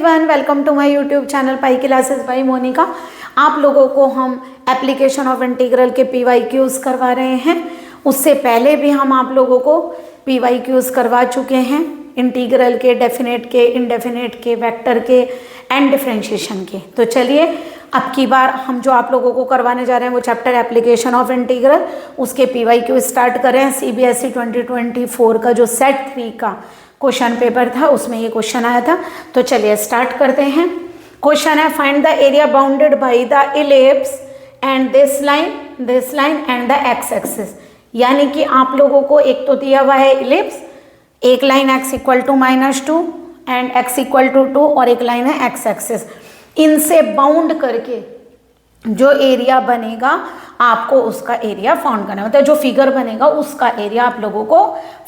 Everyone, welcome to my YouTube channel pi classes by Monika. आप लोगों को हम एप्लीकेशन ऑफ इंटीग्रल के PYQs करवा रहे हैं। उससे पहले भी हम आप लोगों को PYQs करवा चुके हैं, इंटीग्रल के, डेफिनेट के, इनडेफिनेट के, वेक्टर के एंड डिफरेंशिएशन के। तो चलिए अब की बार हम जो आप लोगों को करवाने जा रहे हैं वो चैप्टर एप्लीकेशन ऑफ इंटीग्रल, उसके PYQ स्टार्ट कर रहे हैं। CBSE 2024 का जो सेट 3 का क्वेश्चन पेपर था उसमें ये क्वेश्चन आया था। तो चलिए स्टार्ट करते हैं। क्वेश्चन है, find the area bounded by the ellipse and this line and the x axis. यानी कि आप लोगों को एक तो दिया हुआ है इलिप्स, एक line x equal to -2 and x equal to 2 और एक लाइन है x एक्सिस। इनसे बाउंड करके जो एरिया बनेगा आपको उसका एरिया फाइंड करना, मतलब जो फिगर बनेगा उसका एरिया आप लोगों को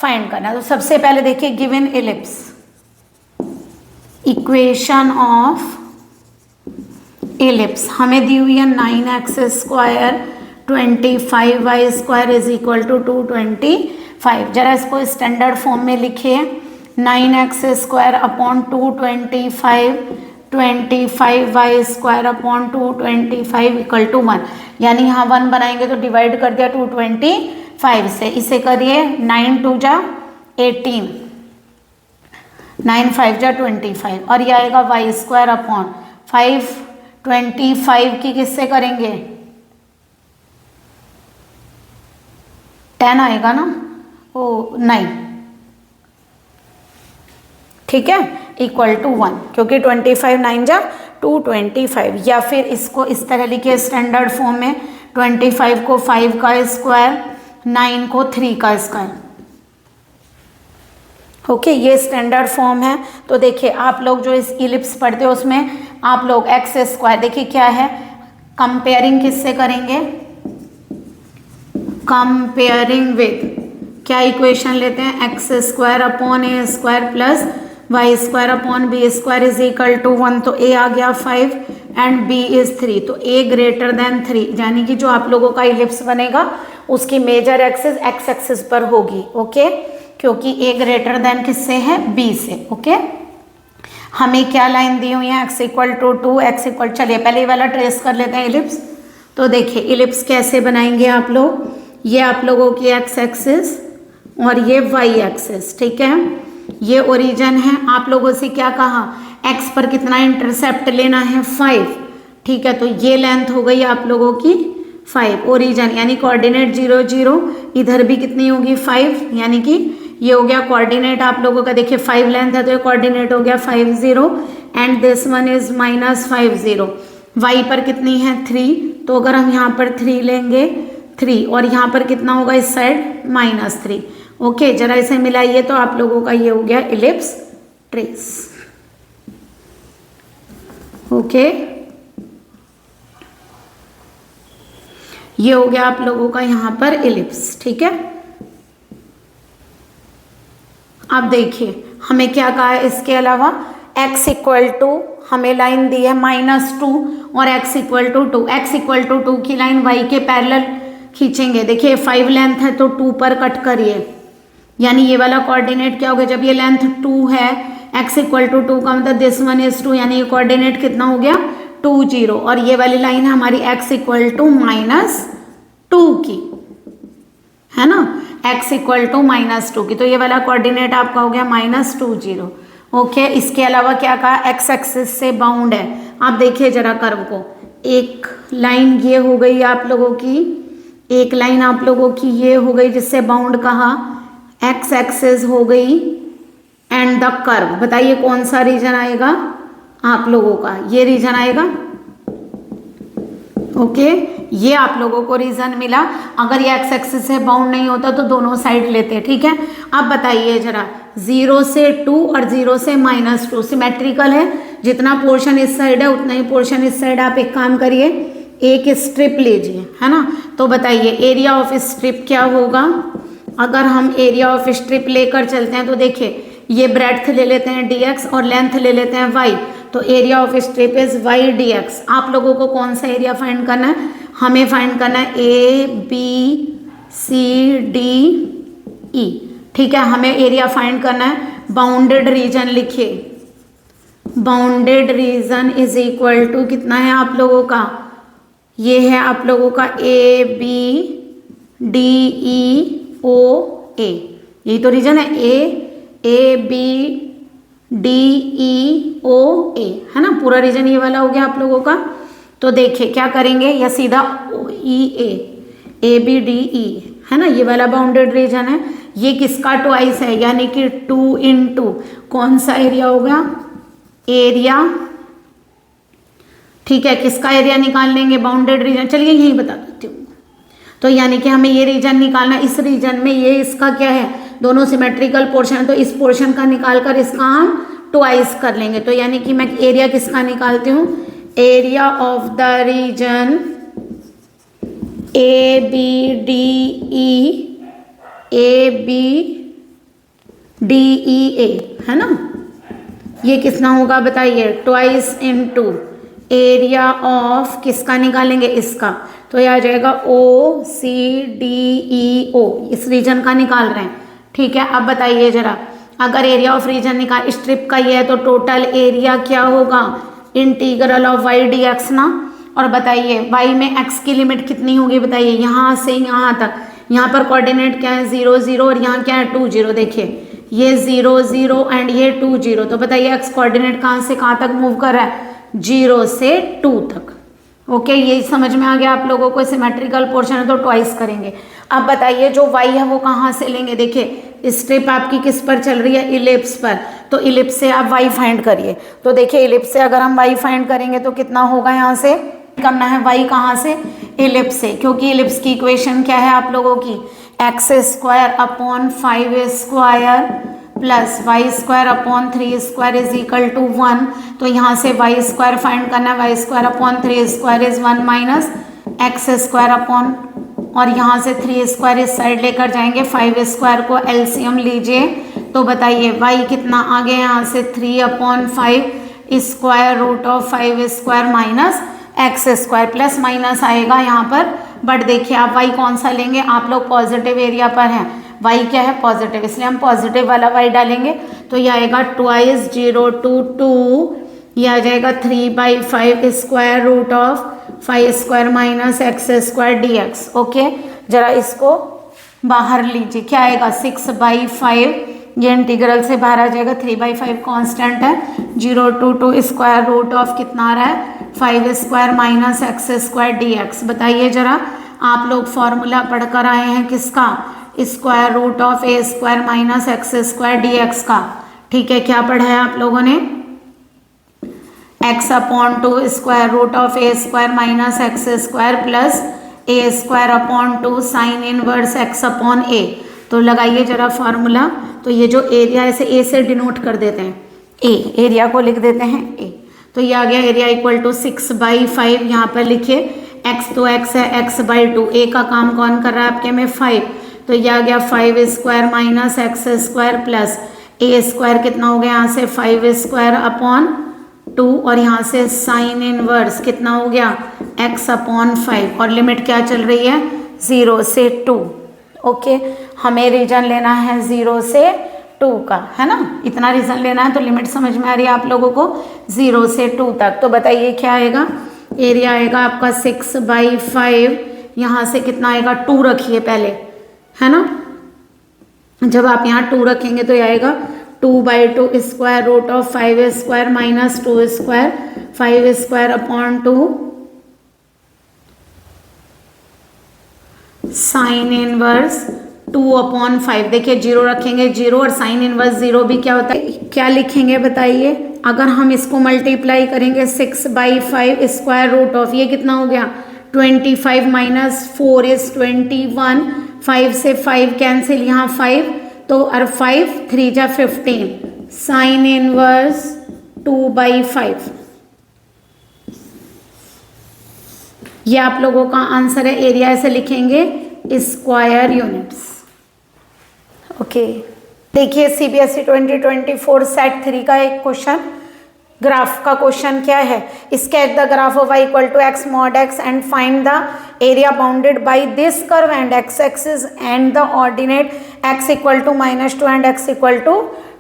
फाइंड करना। तो सबसे पहले देखिए, given ellipse, equation of ellipse हमें दी हुई है 9x² 25y² is equal to 225। जरा इसको स्टैंडर्ड फॉर्म में लिखिए, 9x² upon 25y² upon 225 equal to 1। यानी यहाँ 1 बनाएंगे तो डिवाइड कर दिया 225 से। इसे करिए 9 2 जा 18, 9 5 जा 25 और ये आएगा y² अपॉन 5। 25 की किससे करेंगे, 10 आएगा ना, ओ 9, ठीक है, इक्वल टू 1, क्योंकि 25 9 जा 225। या फिर इसको इस तरह लिखिए स्टैंडर्ड फॉर्म में, 25 को 5 का स्क्वायर, 9 को 3 का स्क्वायर। ओके, ये स्टैंडर्ड फॉर्म है। तो देखिए आप लोग जो इस इलिप्स पढ़ते हो उसमें आप लोग x², देखिए क्या है, कंपेयरिंग किससे करेंगे, कंपेयरिंग विद क्या इक्वेशन लेते हैं, x² upon a² plus y² upon b² is equal to 1। तो a आ गया 5 एंड b इज 3, तो a ग्रेटर देन 3, यानी कि जो आप लोगों का इलिप्स बनेगा उसकी मेजर एक्सिस x एक्सिस पर होगी। ओके, क्योंकि a ग्रेटर देन किससे है, b से। ओके, हमें क्या लाइन दी हुई है, x equal to 2, x equal, चलिए पहले वाला ट्रेस कर लेते हैं इलिप्स। तो देखिए इलिप्स कैसे बनाएंगे आप लोग, ये आप लोगों की x एक्सिस और ये y एक्सिस, ठीक है। ये ओरिजिन है, आप लोगों से क्या कहा, x पर कितना इंटरसेप्ट लेना है, 5, ठीक है। तो ये लेंथ हो गई आप लोगों की 5, ओरिजिन यानी कोऑर्डिनेट 0 0, इधर भी कितनी होगी 5, यानी कि ये हो गया कोऑर्डिनेट आप लोगों का। देखिए 5 लेंथ है तो ये कोऑर्डिनेट हो गया 5 0 and this one is -5 0। y पर कितनी है 3, तो अगर हम यहाँ पर 3 लेंगे 3 और यहाँ पर कितना होगा इस साइड -3। ओके, जरा इसे मिलाइए तो आप लोगों का ये हो गया इलिप्स ट्रेस। ओके, ये हो गया आप लोगों का यहाँ पर इलिप्स, ठीक है। अब देखिए हमें क्या कहा है इसके अलावा, x इक्वल टू, हमें लाइन दी है -2 और x equal to 2। x equal to 2 की लाइन y के पैरेलल खींचेंगे। देखिए 5 लेंथ है तो 2 पर कट करिए, यानी ये वाला कोऑर्डिनेट क्या हो गया, जब ये लेंथ 2 है, x इक्वल टू 2 का मतलब दिस वन इज 2, यानी ये कोऑर्डिनेट कितना हो गया 2 0। और ये वाली लाइन है हमारी x इक्वल टू -2 की, है ना, x इक्वल टू -2 की, तो ये वाला कोऑर्डिनेट आपका हो गया -2 0। ओके, इसके अलावा क्या कहा, x एक्सिस से बाउंड है। आप देखिए जरा कर्व को, एक लाइन ये हो गई आप लोगों की, एक लाइन आप लोगों की ये हो गई जिससे बाउंड कहा, x एक्सिस हो गई एंड द कर्व। बताइए कौन सा रीजन आएगा आप लोगों का, ये रीजन आएगा। ओके, ये आप लोगों को रीजन मिला। अगर ये x एक्सिस से बाउंड नहीं होता तो दोनों साइड लेते, ठीक है। अब बताइए जरा, 0 से 2 और 0 से -2 सिमेट्रिकल है, जितना पोर्शन इस साइड है उतना ही पोर्शन इस साइड। आप एक काम करिए, एक स्ट्रिप लीजिए, है ना। तो बताइए एरिया ऑफ स्ट्रिप क्या होगा, अगर हम एरिया ऑफ स्ट्रिप लेकर चलते हैं तो देखिए ये ब्रेड्थ ले लेते हैं dx और लेंथ ले लेते हैं y, तो area of strip is y dx। आप लोगों को कौन सा एरिया फाइंड करना है, हमें फाइंड करना है a b c d e, ठीक है। हमें एरिया फाइंड करना है, बाउंडेड रीजन लिखिए, bounded region is equal to कितना है आप लोगों का, ये है आप लोगों का ए बी डी ई ओ ए, यही तो रीजन है, ए बी डी ई ओ ए, है ना, पूरा रीजन ये वाला हो गया आप लोगों का। तो देखिए क्या करेंगे, या सीधा ई ए बी डी ई, है ना, ये वाला बाउंडेड रीजन है, ये किसका ट्वाइस है, यानी कि 2 × कौन सा एरिया होगा, एरिया, ठीक है, किसका एरिया निकाल लेंगे, बाउंडेड रीजन, चलिए यही बता देती हूँ। तो यानी कि हमें ये रीजन निकालना, इस रीजन में ये इसका क्या है, दोनों सिमेट्रिकल पोर्शन, तो इस पोर्शन का निकाल कर इसका हम ट्वाइस कर लेंगे। तो यानी कि मैं एरिया किसका निकालती हूँ, area of the region A B D E A, है ना, ये कितना होगा बताइए, ट्वाइस इनटू एरिया ऑफ किसका निकालेंगे, इसका, तो यह आ जाएगा ओ सी डी ई ओ, इस रीजन का निकाल रहे हैं, ठीक है। अब बताइए जरा, अगर एरिया ऑफ रीजन निकाल स्ट्रिप का ये है तो टोटल एरिया क्या होगा, integral of y d x ना। और बताइए वाई में एक्स की लिमिट कितनी होगी बताइए, यहाँ से यहाँ तक, यहाँ पर कोऑर्डिनेट क्या है 0 0 और यहाँ क्या है 2 0, देखिए ये 0 0 एंड ये 2 0, तो बताइए एक्स कोऑर्डिनेट कहाँ से कहाँ तक मूव कर रहा है, 0 से 2 तक। ओके, ये समझ में आ गया आप लोगों को, सिमेट्रिकल पोर्शन है तो ट्वाइस करेंगे। अब बताइए जो y है वो कहाँ से लेंगे, देखिए स्ट्रिप आपकी किस पर चल रही है, इलिप्स पर, तो इलिप्स से आप y फाइंड करिए। तो देखिए इलिप्स से अगर हम y फाइंड करेंगे तो कितना होगा, यहाँ से करना है y कहाँ से, इलिप्स से, क्योंकि इलिप्स की इक्वेशन क्या है आप लोगों की, x² upon 5² plus y² upon 3² is equal to 1। तो यहाँ से y² फाइंड करना है, y² upon 3² is 1 minus x² upon, और यहाँ से 3² इस साइड लेकर जाएंगे, 5² को एलसीएम लीजिए, तो बताइए y कितना आ गया, यहाँ से 3/5 square root of 5² minus x² plus minus आएगा यहाँ पर, बट देखिए आप y कौन सा लेंगे, आप लोग पॉजिटिव एरिया पर हैं, y क्या है पॉजिटिव, इसलिए हम पॉजिटिव वाला y डालेंगे। तो यह आएगा 2 0 2 2, यह आ जाएगा 3/5 square root of 5² minus x² dx। Okay, जरा इसको बाहर लीजिए, क्या आएगा 6/5, ये इंटीग्रल से बाहर आ जाएगा, 3/5 कांस्टेंट है, 0 2 2 स्क्वायर रूट ऑफ कितना आ रहा है 5² माइनस x² dx। बताइए जरा, आप लोग फॉर्मूला पढ़कर आए हैं किसका, square root of a² minus x² dx का, ठीक है, क्या पढ़ा है आप लोगों ने, x/2 square root of a² minus x² plus a²/2 sine inverse x/a। तो लगाइए जरा फॉर्मूला, तो ये जो एरिया ऐसे a से डिनोट कर देते हैं, a एरिया को लिख देते हैं a, तो ये आ गया एरिया इक्वल टू 6/5, यहाँ पर लिखिए x तो x है, x/2, a का काम कौन कर रहा है आपके में 5, तो ये आ गया 5² माइनस x² प्लस a² कितना हो गया यहाँ से 5² 2, और यहाँ से साइन इनवर्स कितना हो गया x/5, और लिमिट क्या चल रही है 0 से 2। ओके, हमें रीजन लेना है 0 से 2 का, है ना, इतना रीजन लेना है, तो लिमिट समझ में आ रही है आप लोगों को 0 से 2 तक। तो बताइए क्या आएगा, एरिया आएगा आपका 6/5, यहाँ से कितना आएगा 2 रखिए पहले, है ना, जब आप यहाँ 2 रखेंगे तो ये आएगा 2/2 square root of 5² minus 2² 5²/2 sine inverse 2/5। देखिए 0 रखेंगे 0, और साइन इनवर्स 0 भी क्या होता है, क्या लिखेंगे बताइए, अगर हम इसको मल्टीप्लाई करेंगे 6/5 स्क्वायर रूट ऑफ, ये कितना हो गया 25 माइनस 4 इज 21, 5 से 5 कैंसिल, यहाँ 5 तो, और 5 3 जा 15, साइन इनवर्स 2/5। ये आप लोगों का आंसर है, एरिया ऐसे लिखेंगे स्क्वायर यूनिट्स। ओके, देखिए सीबीएसई 2024 सेट 3 का एक क्वेश्चन, ग्राफ का क्वेश्चन क्या है, sketch the graph of y equal to x mod x and find the area bounded by this curve and x axis and the ordinate x equal to -2 and x equal to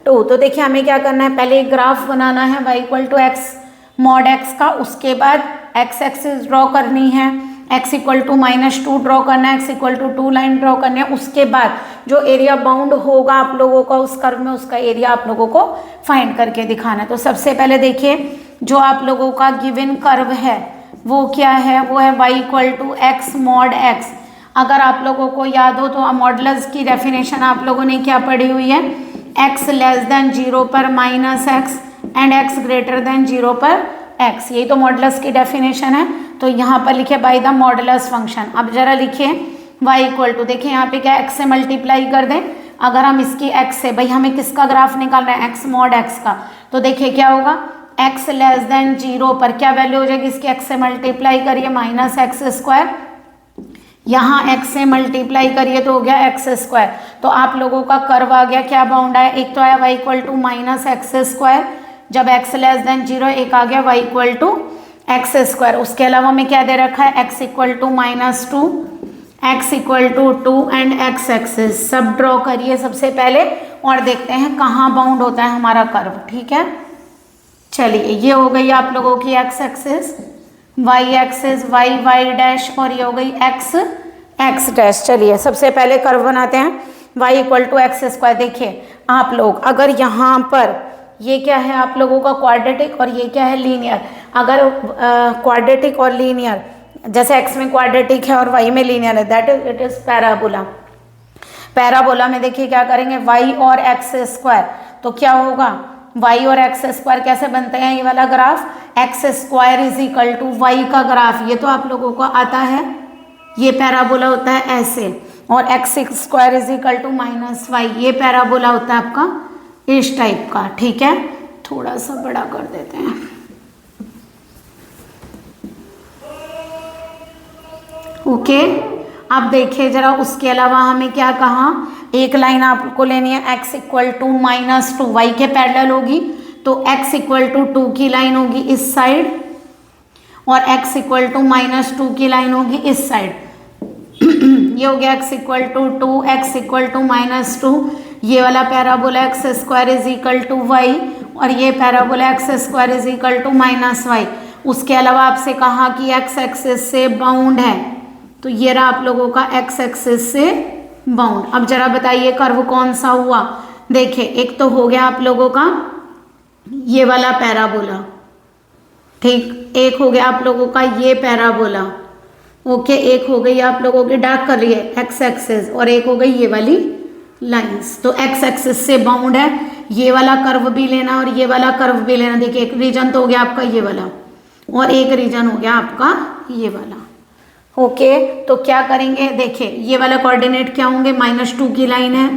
2। तो देखिए हमें क्या करना है, पहले एक graph बनाना है y equal to x mod x का, उसके बाद एक्स एक्सिस ड्रॉ करनी है, x इक्वल टू -2 ड्रॉ करना है, x equal to 2 line draw करनी है। उसके बाद जो एरिया बाउंड होगा आप लोगों का उस कर्व में, उसका एरिया आप लोगों को फाइंड करके दिखाना है। तो सबसे पहले देखिए जो आप लोगों का गिवन कर्व है वो क्या है, वो है y equal to x mod x. अगर आप लोगों को याद हो तो मॉडुलस की डेफिनेशन आप लोगों ने क्या पढ़ी हुई है, x लेस देन 0 पर -x and x greater than 0 पर x, यही तो मॉडुलस की डेफिनेशन है। तो यहाँ पर लिखे बाय द मॉडुलस फंक्शन। अब जरा लिखिए y इक्वल टू, देखिए यहाँ पे क्या x से मल्टीप्लाई कर दें, अगर हम इसकी x से, भाई हमें किसका ग्राफ निकालना है, x मॉड x का, तो देखिए क्या होगा, x लेस देन 0 पर क्या वैल्यू हो जाएगी इसकी, x से मल्टीप्लाई करिए -x², यहाँ x से मल्टीप्लाई करिए तो हो गया x²। तो आप लोगों का कर्व आ गया, क्या बाउंड आया, एक तो आया y इक्वल टू -x², जब x लेस देन 0, एक आ गया y इक्वल टू x²। उसके अलावा में क्या दे रखा है, x equal to -2, x equal to 2 and x axis. सब ड्रॉ करिए सबसे पहले और देखते हैं कहाँ बाउंड होता है हमारा कर्व, ठीक है। चलिए ये हो गई आप लोगों की x axis, y axis y dash, और ये हो गई x डैश। चलिए सबसे पहले कर्व बनाते हैं y इक्वल टू x²। देखिए आप लोग अगर यहाँ पर ये क्या है आप लोगों का क्वाड्रेटिक और ये क्या है लीनियर, अगर क्वाड्रेटिक और लीनियर, जैसे x में क्वाड्रेटिक है और y में लीनियर है, that is it is parabola. Parabola में देखिए क्या करेंगे, y और x², तो क्या होगा, y और x² कैसे बनते हैं, ये वाला graph x² is equal to y का ग्राफ, ये तो आप लोगों को आता है, ये पैराबोला होता है ऐसे, और x² is equal to -y, ये पैराबोला होता है आपका इस टाइप का, ठीक है। थोड़ा सा बड़ा कर देते हैं, ओके। अब देखिए जरा उसके अलावा हमें क्या कहा, एक लाइन आपको लेनी है x इक्वल टू -2, y के पैरेलल होगी, तो x इक्वल टू 2 की लाइन होगी इस साइड और x इक्वल टू -2 की लाइन होगी इस साइड। ये हो गया x equal to 2, x equal to -2, ये वाला parabola x² is equal to y, और ये parabola x² is equal to -y। उसके अलावा आपसे कहा कि x एक्सिस से बाउंड है, तो ये रहा आप लोगों का x एक्सिस से बाउंड। अब जरा बताइए कर्व कौन सा हुआ, देखिए एक तो हो गया आप लोगों का ये वाला पैराबोला, ठीक, एक हो गया आप लोगों का ये पैराबोला, ओके, एक हो गई आप लोगों की, डार्क कर रही है, x एक्सिस, और एक हो गई ये वाली लाइंस। तो x एक्सिस से बाउंड है, ये वाला कर्व भी लेना और ये वाला कर्व भी लेना। देखिए एक रीजन तो हो गया आपका ये वाला और एक रीजन हो गया आपका ये वाला, ओके। तो क्या करेंगे, देखिए ये वाला कोऑर्डिनेट क्या होंगे, -2 की लाइन है,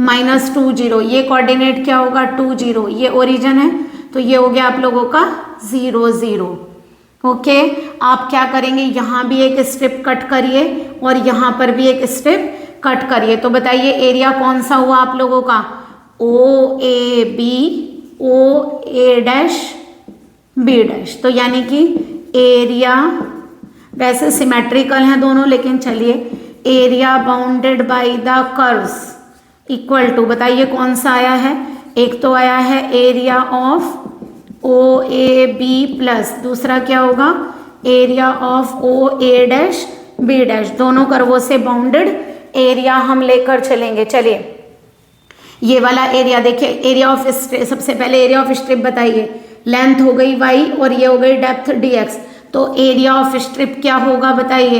-2 0, ये कोऑर्डिनेट क्या होगा 2 0, ये ओरिजिन है, तो ये हो गया आप लोगों का 0 0, ओके। आप क्या करेंगे, यहाँ भी एक स्ट्रिप कट करिए और यहाँ पर भी एक स्ट्रिप कट करिए। तो बताइए एरिया कौन सा हुआ आप लोगों का, OAB OA dash B dash. तो यानी कि एरिया, वैसे सिमेट्रिकल हैं दोनों, लेकिन चलिए area bounded by the curves equal to, बताइए कौन सा आया है, एक तो आया है एरिया ऑफ OAB प्लस दूसरा क्या होगा area of OA dash B dash, दोनों कर्वों से बाउंडेड एरिया हम लेकर चलेंगे। चलिए ये वाला एरिया देखिए, एरिया ऑफ स्ट्रिप, सबसे पहले एरिया ऑफ स्ट्रिप बताइए, लेंथ हो गई y और ये हो गई डेप्थ dx, तो एरिया ऑफ स्ट्रिप क्या होगा बताइए,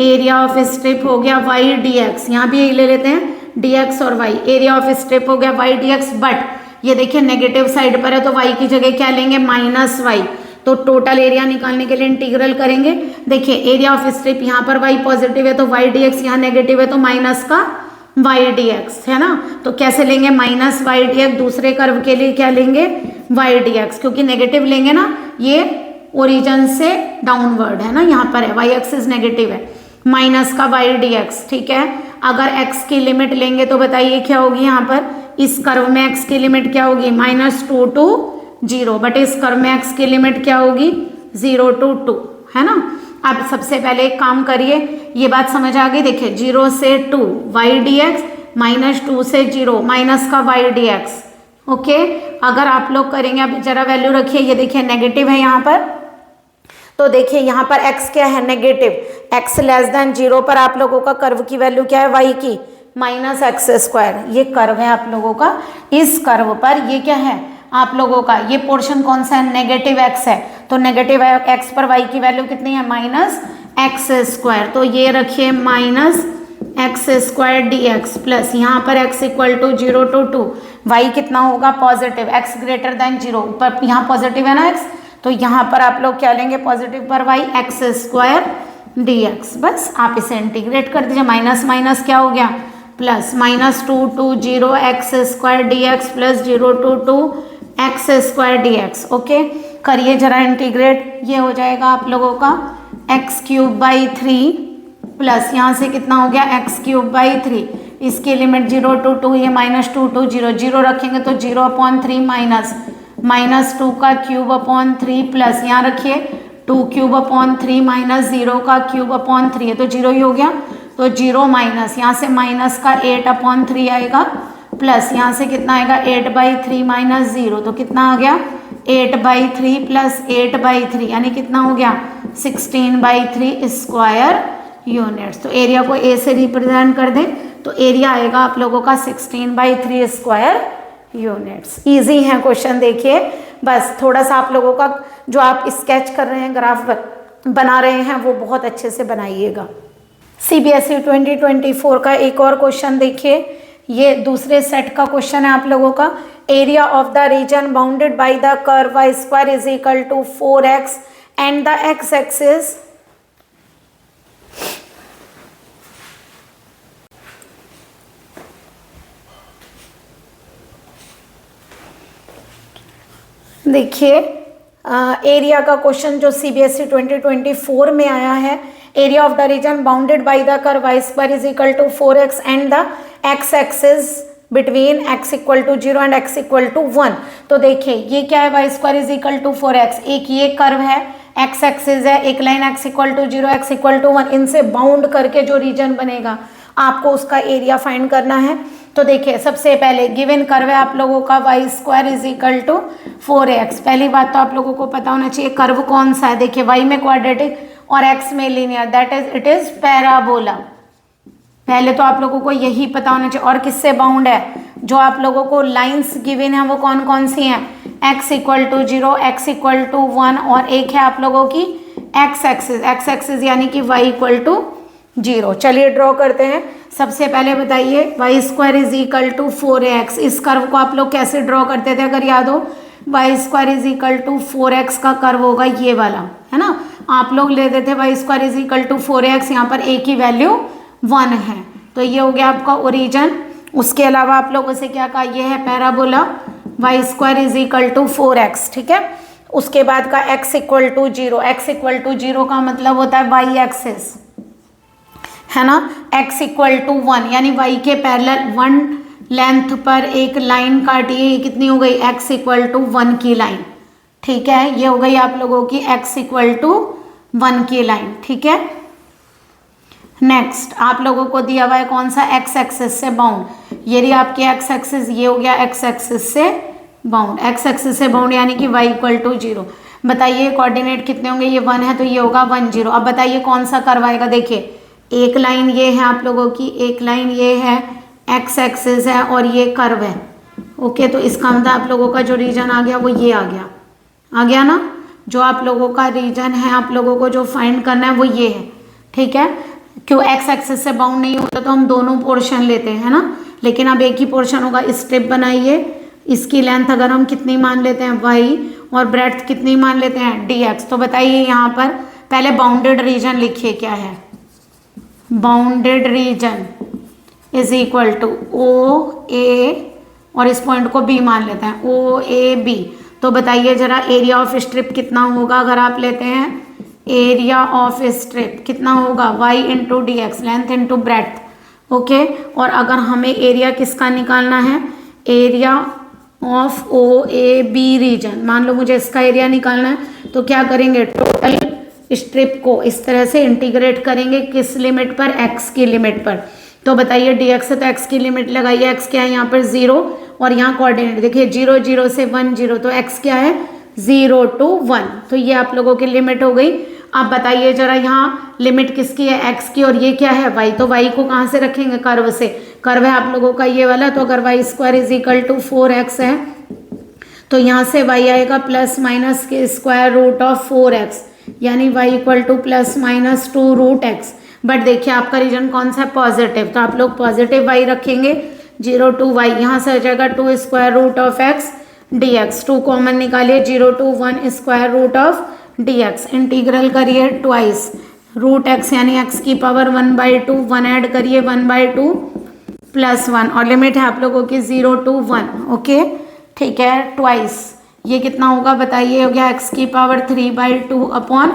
एरिया ऑफ स्ट्रिप हो गया y dx, यहाँ भी यही ले लेते हैं dx और y, एरिया ऑफ स्ट्रिप हो गया y dx, बट ये देखिए नेगेटिव साइड पर है तो y की जगह क्या लेंगे -y, तो टोटल एरिया निकालने के लिए इंटीग्रल करेंगे। देखिए एरिया ऑफ स्ट्रिप यहाँ पर y पॉजिटिव है तो y dx, यहाँ नेगेटिव है तो माइनस का y dx है ना, तो कैसे लेंगे -y dx, दूसरे कर्व के लिए क्या लेंगे y dx, क्योंकि नेगेटिव लेंगे ना, ये ओरिजिन से डाउनवर्ड है ना, यहाँ पर है y एक्सिस नेगेटिव है, माइनस का y dx, ठीक है। अगर x की लिमिट लेंगे तो बताइए क्या होगी, यहाँ पर इस कर्व में x की लिमिट क्या होगी -2 to 0, बट इस कर्व में x की लिमिट क्या होगी 0 to 2, है ना। अब सबसे पहले एक काम करिए, ये बात समझ आ गई, देखिए 0 से 2 y dx, -2 से 0 माइनस का y dx, ओके अगर आप लोग करेंगे, अब जरा वैल्यू रखिए, ये देखिए नेगेटिव है यहाँ पर, तो देखिए यहाँ पर x क्या है नेगेटिव, x लेस देन 0 पर आप लोगों का कर्व की वैल्यू क्या है y की माइनस एक्स स्क्वायर, ये कर्व है आप लोगों का। इस कर्व पर ये क्या है आप लोगों का, ये पोर्शन कौन सा है नेगेटिव x है, तो नेगेटिव x पर y की वैल्यू कितनी है माइनस एक्स स्क्वायर, तो ये रखिए minus x square d x plus यहाँ पर x equal to 0 to 2, y कितना होगा पॉजिटिव, x ग्रेटर देन 0, ऊपर यहाँ पॉजिटिव है ना x, तो यहाँ पर आप लोग क्या लेंगे पॉजिटिव पर y x square d x, बस आप इसे इंटीग्रेट कर दीजिए, माइनस माइनस क्या हो गया plus, minus 2 to 0 x square d x plus 0 to 2 x square d x. Okay करिए जरा इंटीग्रेट, ये हो जाएगा आप लोगों का एक्स क्यूब बाई 3 प्लस यहाँ से कितना हो गया एक्स क्यूब बाई 3, इसकी लिमिट 0 to 2, ये माइनस 2 to 0, 0 रखेंगे तो 0/3 माइनस 2 का क्यूब अपॉन 3 प्लस यहाँ रखिए 2 क्यूब अपॉन 3 माइनस 0 का क्यूब अपॉन 3, तो 0 ही हो गया, तो 0 माइनस यहाँ से माइनस का 8/3 आएगा प्लस यहाँ से कितना आएगा 8/3 माइनस 0, तो कितना आ गया 8/3 प्लस 8/3 यानी कितना हो गया 16/3 स्क्वायर यूनिट्स। तो एरिया को ए से रिप्रेजेंट कर दें तो एरिया आएगा आप लोगों का 16/3 स्क्वायर यूनिट्स। इजी है क्वेश्चन, देखिए बस थोड़ा सा आप लोगों का जो आप स्केच कर रहे हैं ग्राफ बना रहे हैं वो बहुत अच्छे से बनाइएगा। सीबीएसई 2024 का एक और क्वेश्चन देखिए, ये दूसरे सेट का क्वेश्चन है आप लोगों का। Area of the region bounded by the curve y square is equal to 4x and the x axis देखिए एरिया का क्वेश्चन जो सीबीएसई 2024 में आया है, area of the region bounded by the curve y square is equal to 4x and the x axis between x equal to 0 and x equal to 1। तो देखिए ये क्या है y square is equal to 4x, एक ये curve है x axis है, एक line x equal to 0 x equal to 1, इनसे बाउंड करके जो रीजन बनेगा आपको उसका एरिया फाइंड करना है। तो देखिए सबसे पहले गिवन कर्व है आप लोगों का y square is equal to 4x। पहली बात तो आप लोगों को पता होना चाहिए कर्व कौन सा है, देखिए y में क्वाड्रेटिक और x में linear, that is it is parabola. पहले तो आप लोगों को यही पता होना चाहिए। और किससे बाउंड है, जो आप लोगों को लाइंस गिवन है वो कौन कौन सी हैं, x equal to 0 x equal to 1 और एक है आप लोगों की x एक्सिस यानी कि y इक्वल टू 0। चलिए ड्रॉ करते हैं। सबसे पहले बताइए y square is equal to 4x, इस कर्व को आप लोग कैसे ड्रॉ करते थे अगर याद हो, y square is equal to 4x का कर्व होगा ये वाला, है ना, आप लोग लेते थे y square is equal to 4x, यहाँ पर a की वैल्यू 1 है, तो ये हो गया आपका ओरिजन। उसके अलावा आप लोगों से क्या कहा, ये है parabola y square is equal to 4x, ठीक है। उसके बाद का x equal to 0, x equal to 0 का मतलब होता है y एक्सिस, है ना, x इक्वल टू 1 यानी y के पैरेलल 1 लेंथ पर एक लाइन काटिए, ये कितनी हो गई x इक्वल टू 1 की लाइन, ठीक है, ये हो गई आप लोगों की x इक्वल टू 1 की लाइन, ठीक है। नेक्स्ट आप लोगों को दिया हुआ है कौन सा, x एक्सिस से बाउंड, ये रही आपकी x एक्सिस, ये हो गया x एक्सिस से बाउंड, x एक्सिस से बाउंड यानी कि y इक्वल टू 0। बताइए कोऑर्डिनेट कितने होंगे, ये 1 है तो ये होगा 1 0। अब बताइए कौन सा कर्व आएगा, देखिए एक लाइन ये है आप लोगों की, एक लाइन ये है, x एक्सिस है और ये कर्व है, ओके। तो इसका मतलब आप लोगों का जो रीजन आ गया वो ये आ गया ना, जो आप लोगों का रीजन है आप लोगों को जो फाइंड करना है वो ये है, ठीक है। क्यों x एक्सिस से बाउंड नहीं होता तो हम दोनों पोर्शन लेते हैं ना, लेकिन अब एक ही पोर्शन होगा। स्टेप बनाइए, इसकी लेंथ अगर हम कितनी मान लेते हैं y और ब्रेड्थ कितनी मान लेते हैं dx, तो बताइए यहाँ पर पहले बाउंडेड रीजन लिखिए क्या है, bounded region is equal to O A और इस पॉइंट को b मान लेते हैं, ओ ए बी। तो बताइए जरा एरिया ऑफ स्ट्रिप कितना होगा अगर आप लेते हैं, एरिया ऑफ स्ट्रिप कितना होगा y into d x, length into breadth, okay. और अगर हमें एरिया किसका निकालना है, area of O A B region, मान लो मुझे इसका एरिया निकालना है, तो क्या करेंगे, टोटल स्ट्रिप को इस तरह से इंटीग्रेट करेंगे, किस लिमिट पर, x की लिमिट पर। तो बताइए dx से तो x की लिमिट लगाइए, x क्या है यहाँ पर 0 और यहाँ कोऑर्डिनेट देखिए 0 0 से 1 0, तो x क्या है 0 to 1, तो ये आप लोगों की लिमिट हो गई। आप बताइए जरा यहाँ लिमिट किसकी है x की, और ये क्या है y, तो y को कहाँ से रखेंगे कर्व से, कर्व है आप लोगों का ये वाला, तो अगर y square is equal to 4x है तो यहाँ से y आएगा प्लस माइनस के स्क्वायर रूट ऑफ 4x, यानी y equal to plus minus 2 root x। But देखिए आपका रीजन कौन सा है पॉजिटिव, तो आप लोग पॉजिटिव y रखेंगे 0 to y, यहाँ से आ जाएगा 2 square root of x dx, 2 common निकालिए 0 to 1 square root of dx, integral करिए ट्वाइस रूट x यानी x की पावर 1/2, 1 ऐड करिए 1/2 प्लस 1, और लिमिट है आप लोगों की 0 to 1। ओके ठीक है, ट्वाइस ये कितना होगा बताइए, हो गया x की पावर 3/2 अपॉन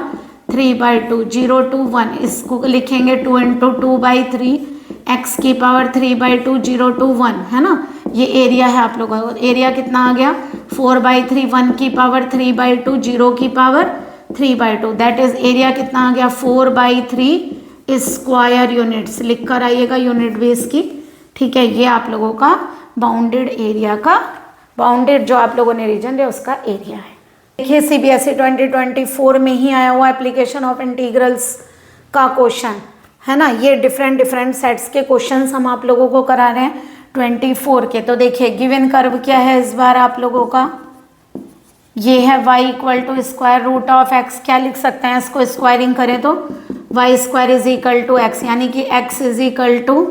3/2, 0 to 1 इसको लिखेंगे 2 into 2/3, x की पावर 3/2 0 to 1 है ना। ये एरिया है आप लोगों का, एरिया कितना आ गया 4/3, 1 की पावर 3/2, 0 की पावर 3/2, दैट इज एरिया कितना आ गया 4/3 स्क्वायर यूनिट्स, लिख कर आइएगा यूनिट बेस की। ठीक है, ये आप लोगों का बाउंडेड एरिया का, बाउंडेड जो आप लोगों ने रीजन लिया उसका एरिया है। देखिए CBSE 2024 में ही आया हुआ एप्लीकेशन ऑफ इंटीग्रल्स का क्वेश्चन है ना। ये डिफरेंट डिफरेंट सेट्स के क्वेश्चंस हम आप लोगों को करा रहे हैं 24 के। तो देखिए गिवन कर्व क्या है इस बार आप लोगों का, ये है y equal to square root of x, क्या लिख सकते हैं इसको स्क्वायरिंग करें तो y square is equal to x, यानी कि x इज इक्वल टू,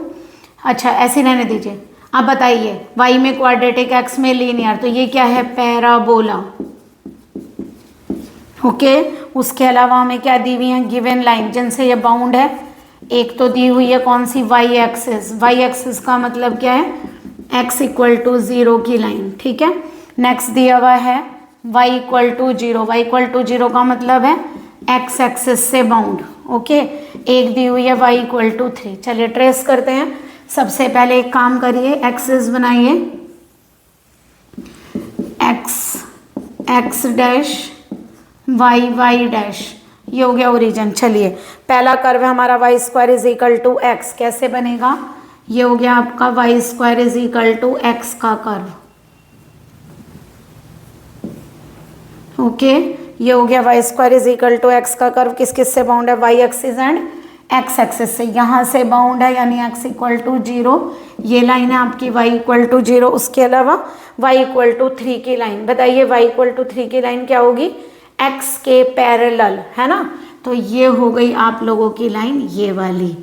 अच्छा ऐसे रहने दीजिए। अब बताइए y में क्वाड्रेटिक x में लीनियर, तो ये क्या है पैराबोला। ओके उसके अलावा हमें क्या दी हुई है गिवन लाइन जिनसे ये बाउंड है, एक तो दी हुई है कौन सी y एक्सिस, y एक्सिस का मतलब क्या है x इक्वल टू 0 की लाइन। ठीक है, नेक्स्ट दिया हुआ है y equal to 0, y equal to 0 का मतलब है x एक्सिस से बाउंड। ओके एक दी हुई है y इक्वल टू 3। चलिए ट्रेस करते हैं। सबसे पहले एक काम करिए, एक्सिस बनाइए x डैश y डैश, ये हो गया ओरिजिन। चलिए पहला कर्व है हमारा y square is equal to x, कैसे बनेगा, ये हो गया आपका y square is equal to x का कर्व। ओके ये हो गया y square is equal to x का कर्व, किस किस से बाउंड है y axis and x axis से, यहाँ से बाउंड है यानी x इक्वल टू 0, ये लाइन है आपकी y इक्वल टू 0। उसके अलावा y इक्वल टू 3 की लाइन, बताइए y इक्वल टू 3 की लाइन क्या होगी x के पैरेलल है ना। तो ये हो गई आप लोगों की लाइन ये वाली,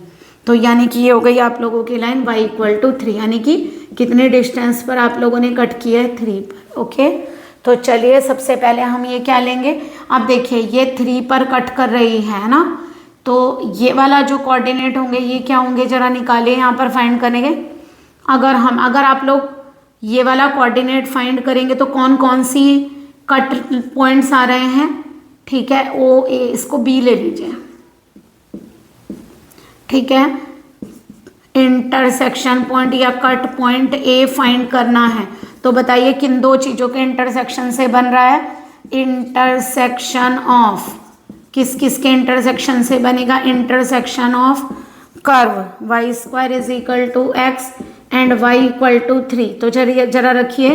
तो यानी कि ये हो गई आप लोगों की लाइन y इक्वल टू 3, यानी कि कितने डिस्टेंस पर आप लोगों ने कट किया है 3 पर। ओके तो चलिए सबसे पहले हम ये क्या लेंगे, अब देखिए ये 3 पर कट कर रही है ना, तो ये वाला जो कोऑर्डिनेट होंगे ये क्या होंगे जरा निकालिए यहाँ पर फाइंड करेंगे। अगर आप लोग ये वाला कोऑर्डिनेट फाइंड करेंगे तो कौन कौन सी कट पॉइंट्स आ रहे हैं, ठीक है ओ ए, इसको बी ले लीजिए। ठीक है, इंटरसेक्शन पॉइंट या कट पॉइंट ए फाइंड करना है, तो बताइए किन दो चीज़ों के इंटरसेक्शन से बन रहा है, इंटरसेक्शन ऑफ, किस किस के इंटरसेक्शन से बनेगा, intersection of curve y square is equal to x and y equal to 3। तो चलिए जरा रखिए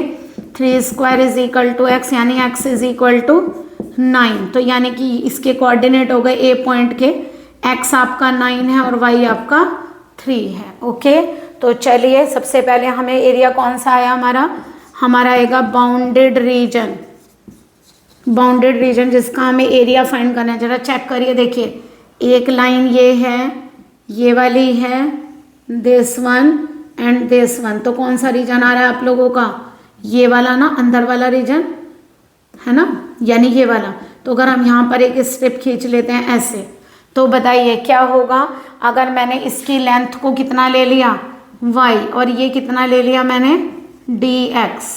3 square is equal to x यानी x इज इक्वल टू 9, तो यानी कि इसके कोऑर्डिनेट हो गए a पॉइंट के, x आपका 9 है और y आपका 3 है। ओके तो चलिए सबसे पहले हमें एरिया कौन सा आया हमारा आएगा बाउंडेड रीजन, बाउंडेड रीजन जिसका हमें एरिया फाइंड करना है। जरा चेक करिए, देखिए एक लाइन ये है, ये वाली है, this one and this one, तो कौन सा रीजन आ रहा है आप लोगों का, ये वाला ना, अंदर वाला रीजन है ना, यानी ये वाला। तो अगर हम यहाँ पर एक स्ट्रिप खींच लेते हैं ऐसे, तो बताइए क्या होगा अगर मैंने इसकी लेंथ को कितना ले लिया y और ये कितना ले लिया मैंने dx।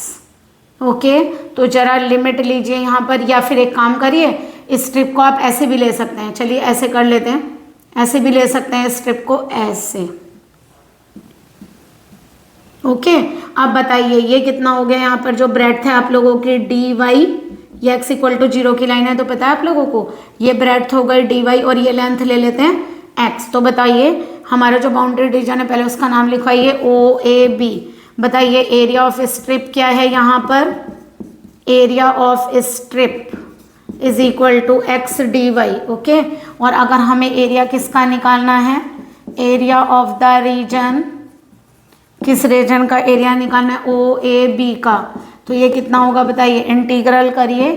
ओके तो जरा लिमिट लीजिए यहाँ पर, या फिर एक काम करिए इस स्ट्रिप को आप ऐसे भी ले सकते हैं, चलिए ऐसे कर लेते हैं, ऐसे भी ले सकते हैं स्ट्रिप को ऐसे। ओके अब बताइए ये कितना हो गया, यहाँ पर जो ब्रेड्थ है आप लोगों की dy, ये x इक्वल टू 0 की लाइन है तो पता है आप लोगों को ये ब्रेड्थ हो गई dy और ये लेंथ ले लेते हैं x। तो बताइए हमारा जो बाउंड्री रीजन है पहले उसका नाम लिखवाइए OAB, बताइए एरिया ऑफ स्ट्रिप क्या है यहाँ पर, area of strip is equal to x d y. Okay, और अगर हमें एरिया किसका निकालना है, एरिया ऑफ द रीजन, किस रीजन का एरिया निकालना है, ओ ए बी का, तो ये कितना होगा बताइए, इंटीग्रल करिए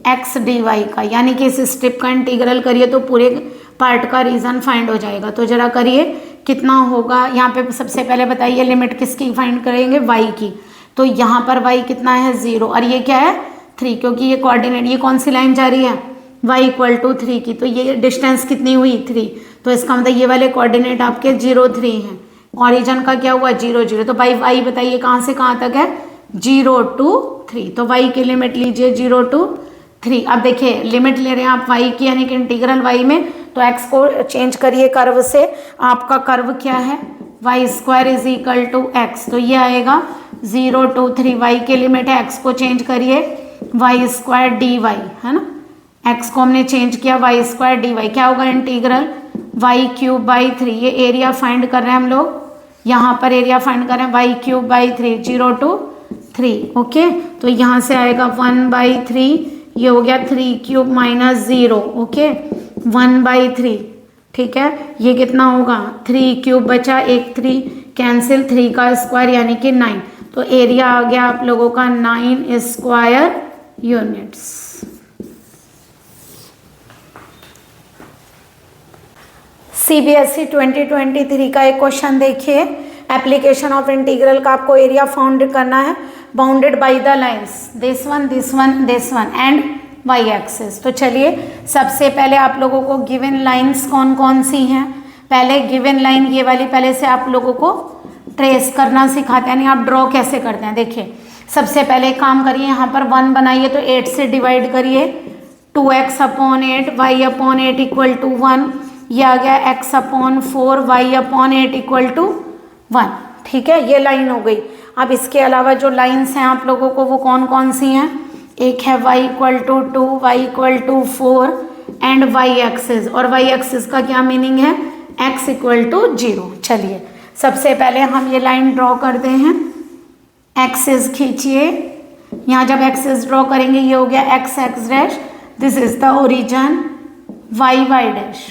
एक्स डी वाई का, यानी कि इस स्ट्रिप का इंटीग्रल करिए तो पूरे पार्ट का रीजन फाइंड हो जाएगा। तो जरा करिए कितना होगा, यहाँ पे सबसे पहले बताइए लिमिट किसकी फाइंड करेंगे, वाई की। तो यहाँ पर वाई कितना है 0 और ये क्या है 3, क्योंकि ये कोऑर्डिनेट, ये कौन सी लाइन जा रही है, y इक्वल टू 3 की, तो ये डिस्टेंस कितनी हुई 3, तो इसका मतलब ये वाले कोऑर्डिनेट आपके 0 3 हैं, ओरिजिन का क्या हुआ 0 0, तो भाई y बताइए कहाँ से कहाँ तक है 0 to 3, तो y की लिमिट लीजिए 0 to 3। अब देखिए लिमिट ले रहे हैं आप y की, यानी कि इंटीग्रल y में, तो x को चेंज करिए कर्व से, आपका कर्व क्या है y square is equal to x, तो ये आएगा 0 to 3, y की लिमिट है, x को चेंज करिए वाई स्क्वायर डी वाई, है ना, x को हमने चेंज किया वाई स्क्वायर डी वाई, क्या होगा इंटीग्रल वाई क्यूब बाई 3, ये एरिया फाइंड कर रहे हैं हम लोग, यहाँ पर एरिया फाइंड कर रहे हैं y cube by 3, 0 to 3। Okay, तो यहाँ से आएगा 1/3, ये हो गया 3 क्यूब माइनस 0, ओके 1/3, ठीक है, ये कितना होगा 3 क्यूब बचा, एक 3 कैंसिल, 3 का स्क्वायर यानी कि 9, तो एरिया आ गया आप लोगों का 9 स्क्वायर यूनिट्स। सीबीएसई 2023 का एक क्वेश्चन देखिए, एप्लीकेशन ऑफ इंटीग्रल का आपको एरिया फाउंड करना है, bounded by the lines this one this one this one and y axis. तो चलिए सबसे पहले आप लोगों को गिवन लाइंस कौन कौन सी हैं, पहले गिवन लाइन ये वाली पहले से आप लोगों को ट्रेस करना सिखाते हैं, यानी आप ड्रॉ कैसे करते हैं। देखिए सबसे पहले काम करिए, यहाँ पर 1 बनाइए तो 8 से डिवाइड करिए, 2x upon 8 y upon 8 equal to 1, ये आ गया x upon 4 y upon 8 equal to 1, ठीक है, ये लाइन हो गई। अब इसके अलावा जो लाइंस हैं आप लोगों को वो कौन कौन सी हैं, एक है y equal to 2, y equal to 4 and y axis, और y एक्सिस का क्या मीनिंग है x इक्वल टू 0। चलिए सबसे पहले हम ये लाइन ड्रॉ करते हैं, एक्सिस खींचिए, यहाँ जब एक्सिस ड्रॉ करेंगे ये हो गया x x dash, this is the origin y y dash.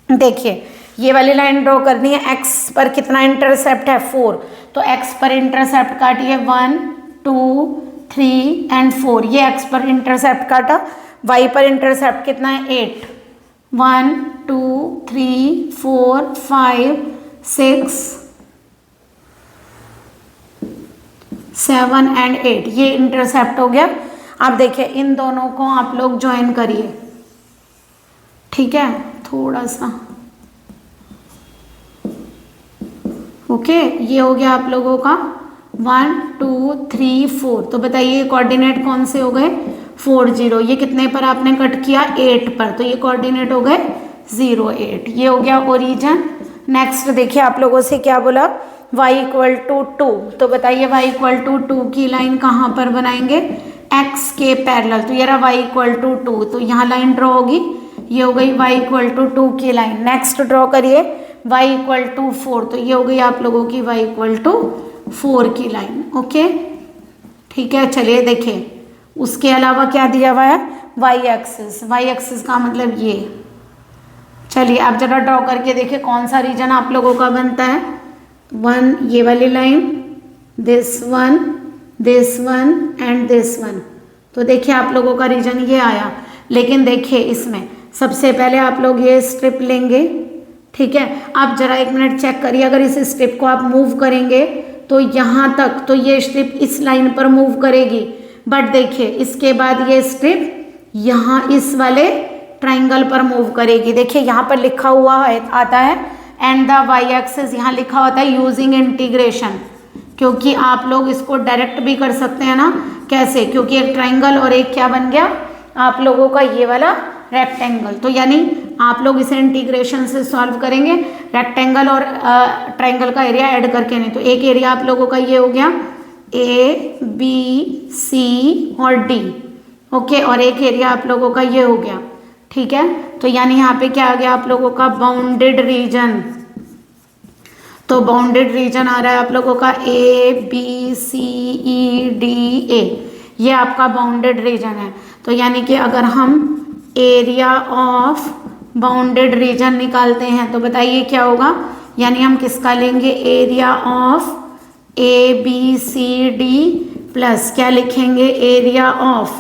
देखिए ये वाली लाइन ड्रॉ करनी है, x पर कितना इंटरसेप्ट है 4, तो x पर इंटरसेप्ट काटिए 1 2 3 एंड 4, ये x पर इंटरसेप्ट काटा, y पर इंटरसेप्ट कितना है 8, 1 2 3 4 5 6 7 एंड 8, ये इंटरसेप्ट हो गया। अब देखिए इन दोनों को आप लोग ज्वाइन करिए, ठीक है, थोड़ा सा, ओके, ये हो गया आप लोगों का 1 2 3 4, तो बताइए कोऑर्डिनेट कौन से हो गए 4 0, ये कितने पर आपने कट किया 8 पर, तो ये कोऑर्डिनेट हो गए 0 8, ये हो गया ओरिजिन। नेक्स्ट देखिए आप लोगों से क्या बोला y इक्वल टू 2, तो बताइए y इक्वल टू 2 की लाइन कहाँ पर बनाएंगे, x के पैरेलल, तो ये रहा y इक्वल टू 2, तो यहाँ लाइन ड्रॉ होगी, ये हो गई y इक्वल टू 2 की लाइन। नेक्स्ट ड्रॉ करिए y इक्वल टू 4, तो ये हो गई आप लोगों की y इक्वल टू 4 की लाइन, ओके ठीक है। चलिए देखिए उसके अलावा क्या दिया हुआ है y एक्सिस का मतलब ये, चलिए आप जरा ड्रॉ करके देखिए कौन सा रीजन आप लोगों का बनता है, 1 ये वाली line, this one and this one, तो देखिए आप लोगों का रीजन ये आया। लेकिन देखिए इसमें सबसे पहले आप लोग ये स्ट्रिप लेंगे, ठीक है, आप जरा एक मिनट चेक करिए, अगर इस स्ट्रिप को आप मूव करेंगे तो यहाँ तक, तो ये स्ट्रिप इस लाइन पर मूव करेगी, बट देखिए इसके बाद ये स्ट्रिप यहाँ इस वाले ट्राइंगल पर मूव करेगी। देखिए यहाँ पर लिखा हुआ है आता है एंड द वाई एक्सिस, यहाँ लिखा होता है यूजिंग इंटीग्रेशन, क्योंकि आप लोग इसको डायरेक्ट भी कर सकते हैं ना, कैसे, क्योंकि एक ट्राइंगल और एक क्या बन गया आप लोगों का ये वाला रेक्टेंगल, तो यानी आप लोग इसे इंटीग्रेशन से सॉल्व करेंगे, रेक्टेंगल और ट्राइंगल का एरिया ऐड करके नहीं, तो एक एरिया आप लोगों का ये हो गया ए बी सी और डी, ओके, और एक एरिया आप लोगों का ये हो गया, ठीक है, तो यानी यहाँ पे क्या आ गया आप लोगों का बाउंडेड रीजन। तो बाउंडेड रीजन आ रहा है आप लोगों का ABCEDA, ये आपका बाउंडेड रीजन है। तो यानी कि अगर हम एरिया ऑफ बाउंडेड रीजन निकालते हैं तो बताइए क्या होगा, यानी हम किसका लेंगे, एरिया ऑफ ABCD प्लस क्या लिखेंगे, एरिया ऑफ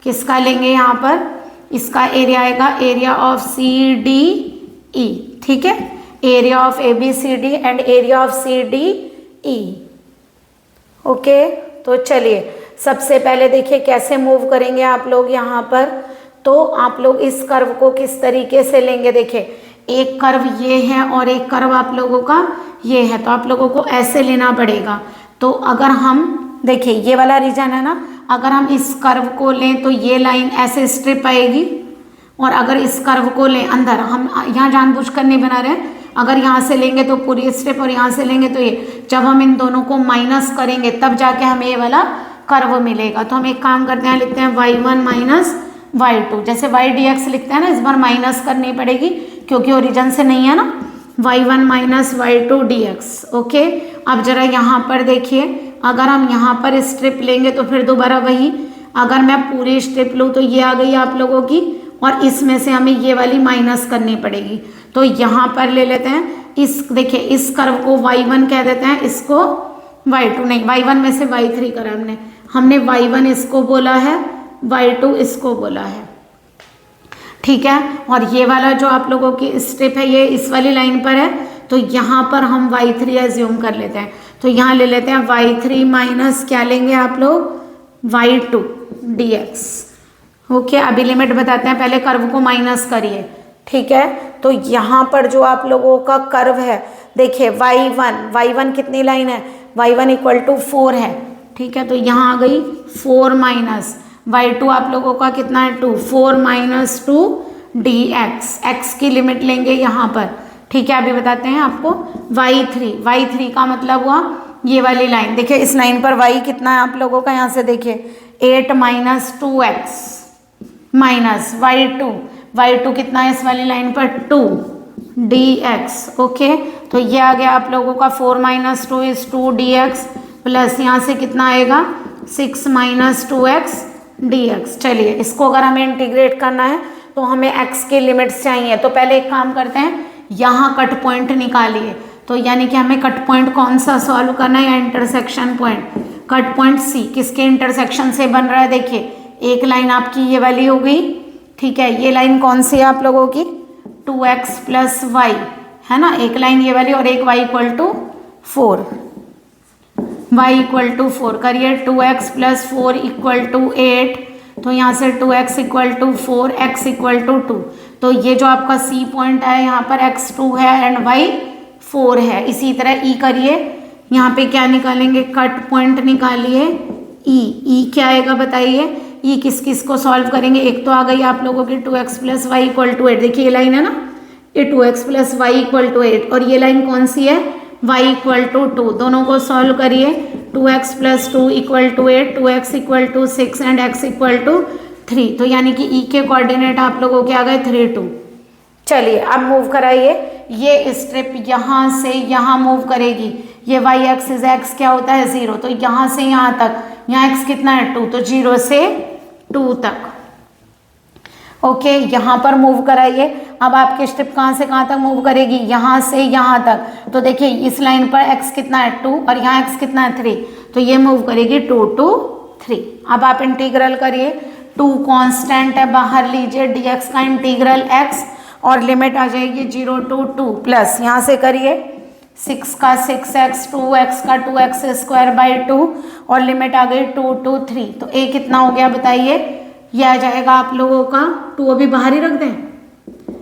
किसका लेंगे यहाँ पर, इसका एरिया आएगा एरिया ऑफ CDE, ठीक है, area of ABCD and area of CDE। Okay, तो चलिए सबसे पहले देखिए कैसे मूव करेंगे आप लोग यहाँ पर। तो आप लोग इस कर्व को किस तरीके से लेंगे, देखिए एक कर्व ये है और एक कर्व आप लोगों का ये है, तो आप लोगों को ऐसे लेना पड़ेगा। तो अगर हम देखिए ये वाला रीजन है ना, अगर हम इस कर्व को लें तो ये लाइन ऐसे स्ट्रिप आएगी, और अगर इस कर्व को लें अंदर, हम यहाँ जानबूझकर नहीं बना रहे हैं, अगर यहाँ से लेंगे तो पूरी स्ट्रिप और यहाँ से लेंगे तो ये, जब हम इन दोनों को माइनस करेंगे तब जाके हमें ये वाला कर्व मिलेगा। तो हम एक काम करते हैं, लिखते हैं y1 माइनस y2, जैसे y dx लिखते हैं ना, इस बार माइनस करनी पड़ेगी क्योंकि ओरिजिन से नहीं है ना, y1 minus y2 dx। Okay, अब जरा यहाँ पर देखिए, अगर हम यहाँ पर स्ट्रिप लेंगे तो फिर दोबारा वही, अगर मैं पूरी स्ट्रिप लूँ तो ये आ गई आप लोगों की, और इसमें से हमें ये वाली माइनस करनी पड़ेगी। तो यहाँ पर ले लेते हैं इस, देखिए इस कर्व को y1 कह देते हैं, इसको y2 नहीं, y1 में से y3 करा हमने y1 इसको बोला है, y2 इसको बोला है, ठीक है। और ये वाला जो आप लोगों की स्ट्रिप है ये इस वाली लाइन पर है, तो यहाँ पर हम y3 एज्यूम कर लेते हैं। तो यहाँ ले लेते हैं y3 माइनस क्या लेंगे आप लोग, y2 dx। ओके, अभी लिमिट बताते हैं, पहले कर्व को माइनस करिए, ठीक है। तो यहाँ पर जो आप लोगों का कर्व है, देखिए y1 कितनी लाइन है, y1 इक्वल टू 4 है, ठीक है। तो यहाँ आ गई 4 माइनस y2 आप लोगों का कितना है 2, 4 माइनस 2 dx, x की लिमिट लेंगे यहाँ पर, ठीक है। अभी बताते हैं आपको y3 का मतलब हुआ ये वाली लाइन, देखिए इस लाइन पर y कितना है आप लोगों का, यहाँ से देखिए 8 माइनस 2x माइनस y2 कितना है इस वाली लाइन पर 2 dx। ओके, तो ये आ गया आप लोगों का 4 माइनस 2 इज 2 dx, प्लस यहाँ से कितना आएगा 6 माइनस 2x dx। चलिए इसको अगर हमें इंटीग्रेट करना है तो हमें x के लिमिट्स चाहिए, तो पहले एक काम करते हैं, यहाँ कट पॉइंट निकालिए। तो यानी कि हमें कट पॉइंट कौन सा सॉल्व करना है, या intersection point, cut point C किसके इंटरसेक्शन से बन रहा है, देखिए एक लाइन आपकी ये वाली हो गई, ठीक है। ये लाइन कौन सी है आप लोगों की 2x प्लस y है ना, एक लाइन ये वाली, और एक y equal to 4, y equal to 4 करिए, 2x प्लस 4 इक्वल टू 8, तो यहाँ से 2x equal to 4, x equal to 2। तो ये जो आपका C पॉइंट है यहाँ पर x 2 है एंड y 4 है। इसी तरह E करिए, यहाँ पे क्या निकालेंगे, कट पॉइंट निकालिए E क्या आएगा बताइए, E किस किस को सॉल्व करेंगे, एक तो आ गई आप लोगों की 2x plus Y equal to 8, देखिए ये लाइन है ना, ये 2x plus Y equal to 8, और ये लाइन कौन सी है y इक्वल टू 2, दोनों को सॉल्व करिए, 2x plus 2 equal to 8, 2x equal to 6 and x equal to 3। तो यानी कि E के कोऑर्डिनेट आप लोगों के आ गए 3 2। चलिए अब मूव कराइए, ये स्ट्रिप यहाँ से यहाँ मूव करेगी, ये y एक्सिस x क्या होता है 0, तो यहाँ से यहाँ तक, यहाँ x कितना है 2, तो 0 से 2 तक। ओके, यहाँ पर मूव कराइए, अब आपकी स्ट्रिप कहाँ से कहाँ तक मूव करेगी, यहाँ से यहाँ तक। तो देखिए इस लाइन पर x कितना है 2 और यहाँ x कितना है 3, तो ये मूव करेगी 2 to 3। अब आप इंटीग्रल करिए, 2 कांस्टेंट है बाहर लीजिए, dx का इंटीग्रल x, और लिमिट आ जाएगी 0 to 2 प्लस यहाँ से करिए 6 का 6x, 2x का 2x स्क्वायर बाई 2, और लिमिट आ गई 2 to 3। तो a कितना हो गया बताइए, ये आ जाएगा आप लोगों का 2, अभी बाहर ही रख दें,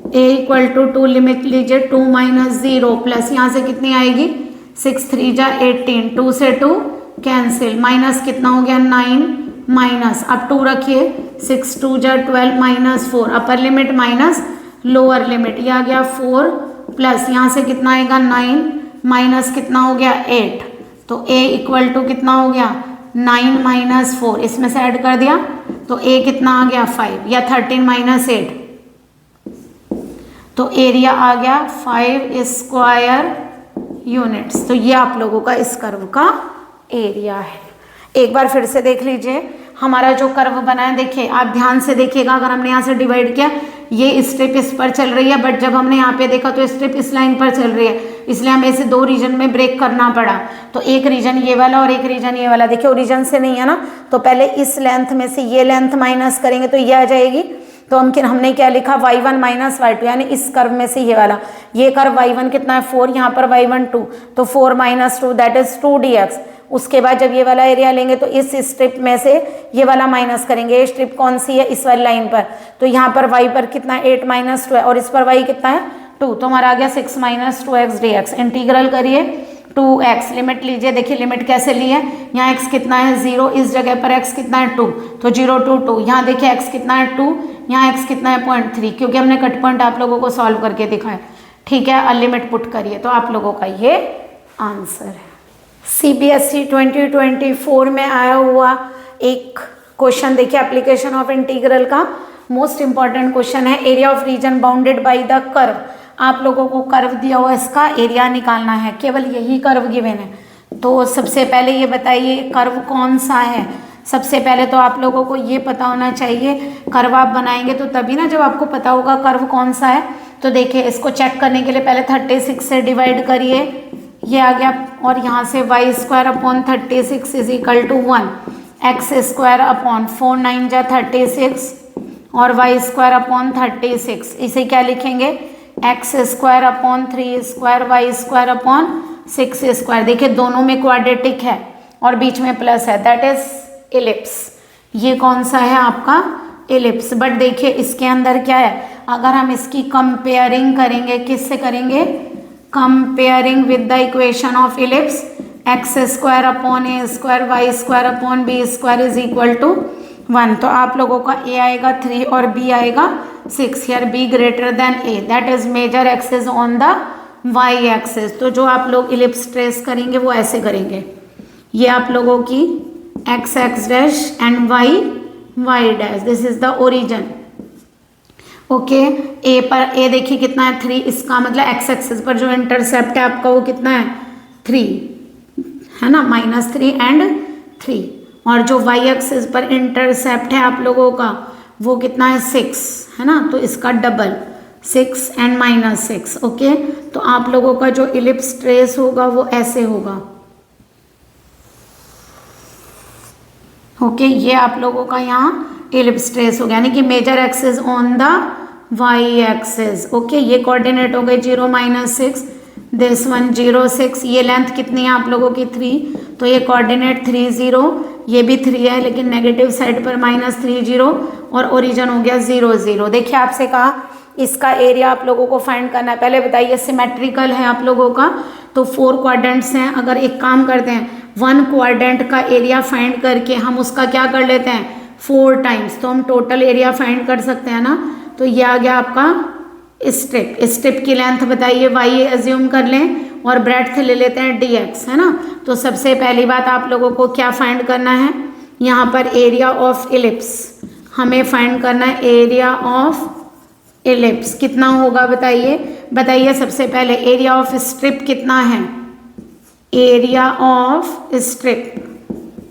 a इक्वल टू 2 लिमिट लीजिए 2 माइनस 0 प्लस यहाँ से कितनी आएगी 6 3 जा 18, 2 से 2 कैंसिल, माइनस कितना हो गया 9 माइनस, अब 2 रखिए 6 2 जा 12 minus 4, upper limit minus lower limit, ये आ गया 4 प्लस यहाँ से कितना आएगा 9 माइनस कितना हो गया 8, तो a इक्वल टू कितना हो गया 9 माइनस 4, इसमें से ऐड कर दिया तो a कितना आ गया 5, या 13 माइनस 8, तो एरिया आ गया 5 स्क्वायर यूनिट्स। तो ये आप लोगों का इस कर्व का एरिया है। एक बार फिर से देख लीजिए हमारा जो कर्व बना है, देखिए आप ध्यान से देखिएगा, अगर हमने यहाँ से डिवाइड किया, ये स्ट्रिप इस पर चल रही है, बट जब हमने यहाँ पे देखा तो स्ट्रिप इस लाइन पर चल रही है, इसलिए हमें इसे दो रीजन में ब्रेक करना पड़ा। तो एक रीजन ये वाला और एक रीजन ये वाला। देखिए ओरिजिन से नहीं है ना, तो पहले इस लेंथ में से ये लेंथ माइनस करेंगे तो ये आ जाएगी। तो हमने क्या लिखा, y1 माइनस y2, यानी इस कर्व में से ये वाला, ये कर्व y1 कितना है 4, यहाँ पर y1 2, तो 4 माइनस 2 दैट इज 2dx। उसके बाद जब ये वाला एरिया लेंगे तो इस स्ट्रिप में से ये वाला माइनस करेंगे। ये स्ट्रिप कौन सी है, इस वाली लाइन पर, तो यहाँ पर y पर कितना है 8 माइनस 2 है, और इस पर y कितना है 2, तो हमारा आ गया 6 माइनस 2x dx। इंटीग्रल करिए 2x, लिमिट लीजिए, देखिए लिमिट कैसे ली है, यहाँ x कितना है 0, इस जगह पर x कितना है 2, तो 0 to 2, यहाँ देखिए x कितना है 2, यहाँ x कितना है 0.3, क्योंकि हमने कट पॉइंट आप लोगों को सॉल्व करके दिखाया। ठीक है, लिमिट पुट करिए, तो आप लोगों का ये आंसर है। CBSE 2024 में आया हुआ एक क्वेश्चन देखिए, एप्लीकेशन ऑफ इंटीग्रल का मोस्ट इंपॉर्टेंट क्वेश्चन है। Area of reason bounded by the curve. आप लोगों को कर्व दिया हुआ, इसका एरिया निकालना है, केवल यही कर्व गिवन है। तो सबसे पहले ये बताइए कर्व कौन सा है। सबसे पहले तो आप लोगों को ये पता होना चाहिए, कर्व आप बनाएंगे तो तभी ना जब आपको पता होगा कर्व कौन सा है। तो देखिए इसको चेक करने के लिए पहले 36 से डिवाइड करिए, ये आ गया, और यहाँ से y² upon 36 is equal to 1, x² upon 4 9 जा 36, और y² अपॉन 36, इसे क्या लिखेंगे x² अपॉन 3² y² अपॉन 6²। देखिए दोनों में क्वाड्रेटिक है और बीच में प्लस है, दैट इज इलिप्स। ये कौन सा है आपका इलिप्स। बट देखिए इसके अंदर क्या है, अगर हम इसकी कंपेयरिंग करेंगे, किससे करेंगे, comparing with the equation of ellipse, x² upon a² y² upon b² is equal to 1। तो आप लोगों का a आएगा 3 और b आएगा 6, here b greater than a, that is major axis on the y axis. तो जो आप लोग इलिप्स ट्रेस करेंगे वो ऐसे करेंगे, ये आप लोगों की x dash and y dash, this is the origin. Okay, A पर ए देखिए कितना है 3, इसका मतलब एक्स एक्सिस पर जो इंटरसेप्ट है आपका वो कितना है 3 है ना, -3 एंड 3, और जो वाई एक्सिस पर इंटरसेप्ट है आप लोगों का वो कितना है 6 है ना, तो इसका डबल 6 एंड -6। ओके, तो आप लोगों का जो इलिप्स ट्रेस होगा वो ऐसे होगा। ओके, ये आप लोगों का यहाँ इलिप्स ट्रेस हो गया, यानी कि major axis on the y axis. Okay, ये कोऑर्डिनेट हो गए 0 -6, दिस वन 0 6, ये लेंथ कितनी है आप लोगों की 3, तो ये कोऑर्डिनेट 3 0, ये भी 3 है लेकिन नेगेटिव साइड पर -3 0, और ओरिजिन हो गया 0 0। देखिए आपसे कहा इसका एरिया आप लोगों को फाइंड करना है। पहले बताइए सिमेट्रिकल है आप लोगों का, तो 4 क्वाड्रेंट्स हैं। अगर एक काम करते हैं 1 क्वाड्रेंट का एरिया फाइंड करके हम उसका क्या कर लेते हैं 4 टाइम्स, तो हम टोटल एरिया फाइंड कर सकते हैं ना। तो ये आ गया आपका स्ट्रिप। स्ट्रिप की लेंथ बताइए y एज्यूम कर लें और ब्रेड्थ ले लेते हैं dx है ना। तो सबसे पहली बात आप लोगों को क्या फाइंड करना है, यहाँ पर एरिया ऑफ इलिप्स हमें फाइंड करना है। एरिया ऑफ इलिप्स कितना होगा बताइए सबसे पहले एरिया ऑफ स्ट्रिप कितना है, एरिया ऑफ स्ट्रिप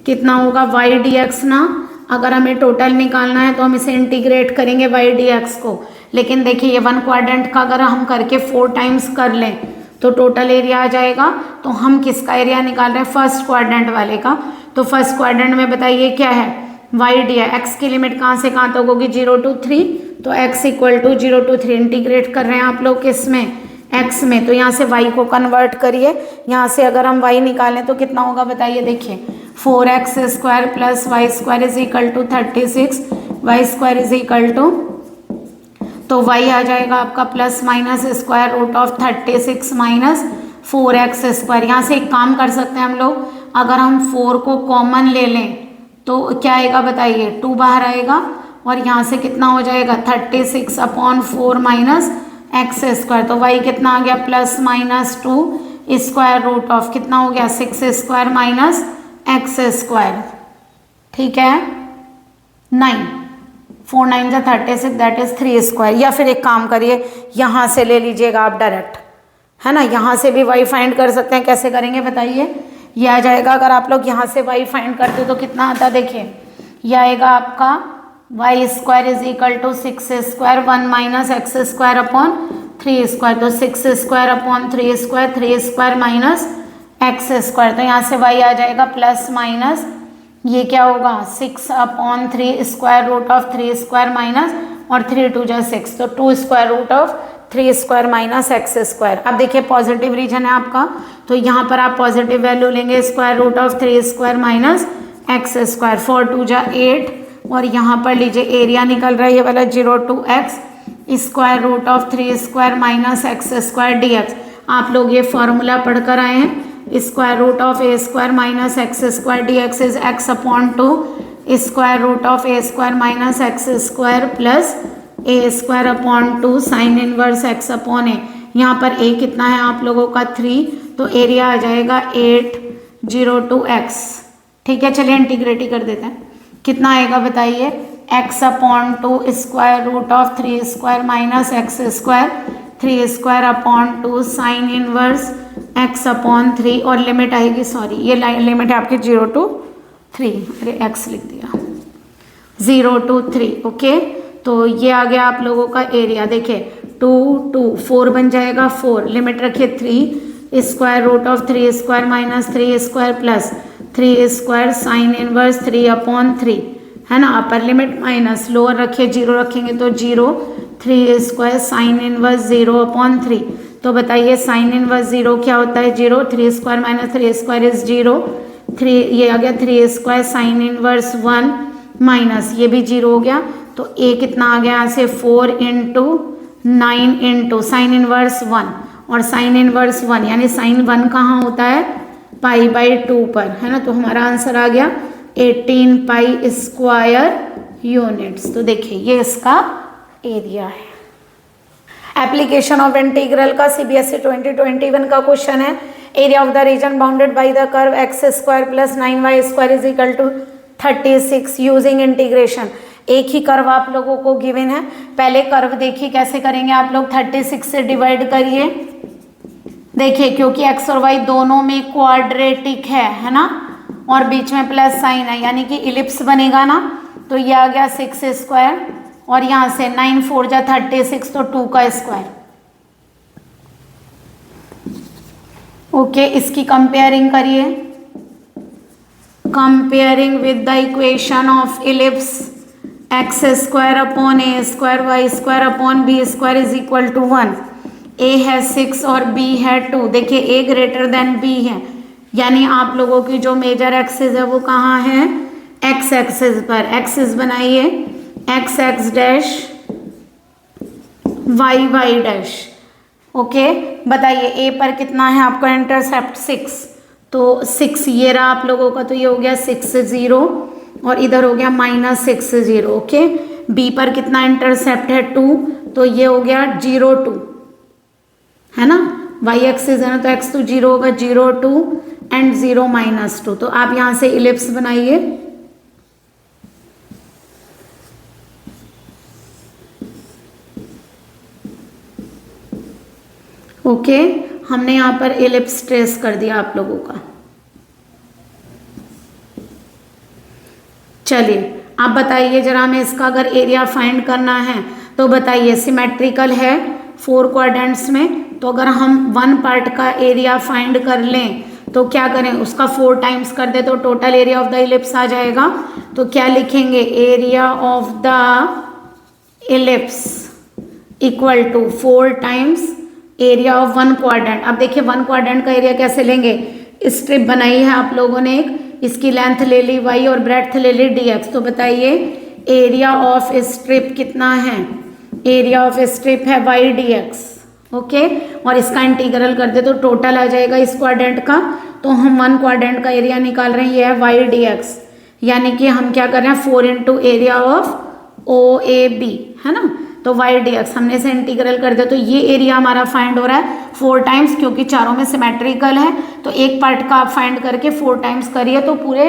कितना होगा y dx ना। अगर हमें टोटल निकालना है तो हम इसे इंटीग्रेट करेंगे y dx को, लेकिन देखिए ये 1 क्वाड्रेंट का अगर हम करके 4 टाइम्स कर लें तो टोटल एरिया आ जाएगा। तो हम किसका एरिया निकाल रहे हैं, फर्स्ट क्वाड्रेंट वाले का। तो फर्स्ट क्वाड्रेंट में बताइए क्या है y dx, x की लिमिट कहाँ से कहाँ तक होगी 0 to 3, तो x equal to 0 to 3 integrate कर रहे हैं आप लोग किसमें x में, तो यहाँ से y को कन्वर्ट करिए। यहाँ से अगर हम y निकालें तो कितना होगा बताइए, देखिए 4x² plus y² is equal to 36, y² is equal to, तो y आ जाएगा आपका plus minus square root of 36 minus 4x²। यहाँ से एक काम कर सकते हैं हम लोग, अगर हम 4 को कॉमन ले लें तो क्या आएगा बताइए 2 बाहर आएगा, और यहाँ से कितना हो जाएगा 36 अपॉन 4 माइनस x², तो y कितना आ गया plus minus 2 square root of कितना हो गया 6² माइनस x²। ठीक है, 9 4 9 जा 36 दैट इज 3²। या फिर एक काम करिए यहाँ से ले लीजिएगा आप डायरेक्ट, है ना। यहाँ से भी y फाइंड कर सकते हैं, कैसे करेंगे बताइए। ये आ जाएगा, अगर आप लोग यहाँ से y फाइंड करते हो तो कितना आता, देखिए ये आएगा आपका y square is equal to 6 square 1 minus x square upon 3 square, तो 6 square upon 3 square, 3 square minus x square, तो यहाँ से y आ जाएगा प्लस माइनस ये क्या होगा 6 upon 3 square root of 3 square minus और 3 2 जा 6, तो 2 square root of 3 square minus x square. अब देखिए पॉजिटिव रीजन है आपका, तो यहाँ पर आप पॉजिटिव वैल्यू लेंगे square root of 3 square minus x square, 4 2 जा 8, और यहाँ पर लीजिए एरिया निकल रहा है ये वाला 0 to x square root of 3 square minus x square d x. आप लोग ये फॉर्मूला पढ़ कर आए हैं, square root of a square minus x square d x is x upon 2 square root of a square minus x square plus a square upon 2 sine inverse x upon a. यहाँ पर ए कितना है आप लोगों का 3, तो एरिया आ जाएगा 8 0 to x. ठीक है, चलिए इंटीग्रेट कर देते हैं, कितना आएगा बताइए, x upon 2 square root of 3 square minus x square 3 square upon 2 sine inverse x upon 3, और लिमिट आएगी, सॉरी ये लिमिट है आपकी 0 टू 3, अरे एक्स लिख दिया, 0 टू 3। ओके, तो ये आ गया आप लोगों का एरिया। देखिए 2 2 4 बन जाएगा 4, लिमिट रखिए 3 square root of 3 square minus 3 square plus 3 square sine inverse 3 upon 3, है ना। अपर लिमिट माइनस लोअर रखिए 0 रखेंगे तो 0, 3 स्क्वायर साइन इनवर्स 0 अपॉन 3। तो बताइए साइन इनवर्स 0 क्या होता है, 0, 3 स्क्वायर माइनस 3 स्क्वायर इज 0, 3 ये आ गया 3 स्क्वायर साइन इनवर्स 1 माइनस ये भी 0 हो गया, तो ए कितना आ गया यहाँ से 4 इंटू 9 इंटू साइन इनवर्स 1, और साइन इनवर्स 1 यानी साइन 1 कहाँ होता है, पाई बाई 2 पर, है ना। तो हमारा आंसर आ गया 18 पाई स्क्वायर यूनिट्स। तो देखिए ये इसका एरिया है। एप्लीकेशन ऑफ इंटीग्रल का सीबीएसई 2021 का क्वेश्चन है, area of the region bounded by the curve x square plus 9y square is equal to 36 using integration. एक ही कर्व आप लोगों को गिवन है, पहले कर्व देखिए कैसे करेंगे आप लोग, 36 से डिवाइड करिए। देखिए क्योंकि x और y दोनों में क्वाड्रेटिक है ना, और बीच में प्लस साइन है यानी कि इलिप्स बनेगा ना, तो ये आ गया 6 स्क्वायर, और यहाँ से 9 4 जा 36, तो 2 का स्क्वायर। ओके, इसकी कंपेयरिंग करिए, comparing with the equation of ellipse x square upon a square y square upon b square is equal to 1। A है 6 और बी है 2। देखिए ए ग्रेटर देन बी है, यानी आप लोगों की जो मेजर एक्सिस है वो कहाँ है, एक्स एक्सिस पर। एक्सिस बनाइए, x x dash y y dash. Okay, बताइए ए पर कितना है आपका इंटरसेप्ट 6, तो 6 ये रहा आप लोगों का, तो ये हो गया 6 0, और इधर हो गया -6 0। ओके, बी पर कितना इंटरसेप्ट है 2, तो ये हो गया 0 2, है ना। वाई एक्सिस है ना, तो x तो 0 होगा, 0 2 एंड 0 -2। तो आप यहाँ से इलिप्स बनाइए, ओके हमने यहाँ पर इलिप्स ट्रेस कर दिया आप लोगों का। चलिए आप बताइए जरा, हमें इसका अगर एरिया फाइंड करना है तो बताइए, सिमेट्रिकल है 4 क्वाड्रेंट्स में, तो अगर हम 1 पार्ट का एरिया फाइंड कर लें तो क्या करें, उसका 4 टाइम्स कर दे तो total area of the ellipse आ जाएगा। तो क्या लिखेंगे, area of the ellipse equal to 4 times area of 1 quadrant. अब देखिए 1 क्वाड्रेंट का एरिया कैसे लेंगे, स्ट्रिप बनाई है आप लोगों ने एक, इसकी लेंथ ले ली y और ब्रेड्थ ले ली dx। तो बताइए एरिया ऑफ स्ट्रिप कितना है, एरिया ऑफ स्ट्रिप है y dx। ओके, और इसका इंटीग्रल कर दे तो टोटल आ जाएगा इस क्वाड्रेंट का। तो हम 1 क्वाड्रेंट का एरिया निकाल रहे हैं, ये है y dx, यानी कि हम क्या कर रहे हैं 4 इंटू एरिया ऑफ OAB, है ना। तो y dx हमने से इंटीग्रल कर दिया, तो ये एरिया हमारा फाइंड हो रहा है 4 टाइम्स, क्योंकि चारों में सिमेट्रिकल है। तो एक पार्ट का आप फाइंड करके 4 टाइम्स करिए तो पूरे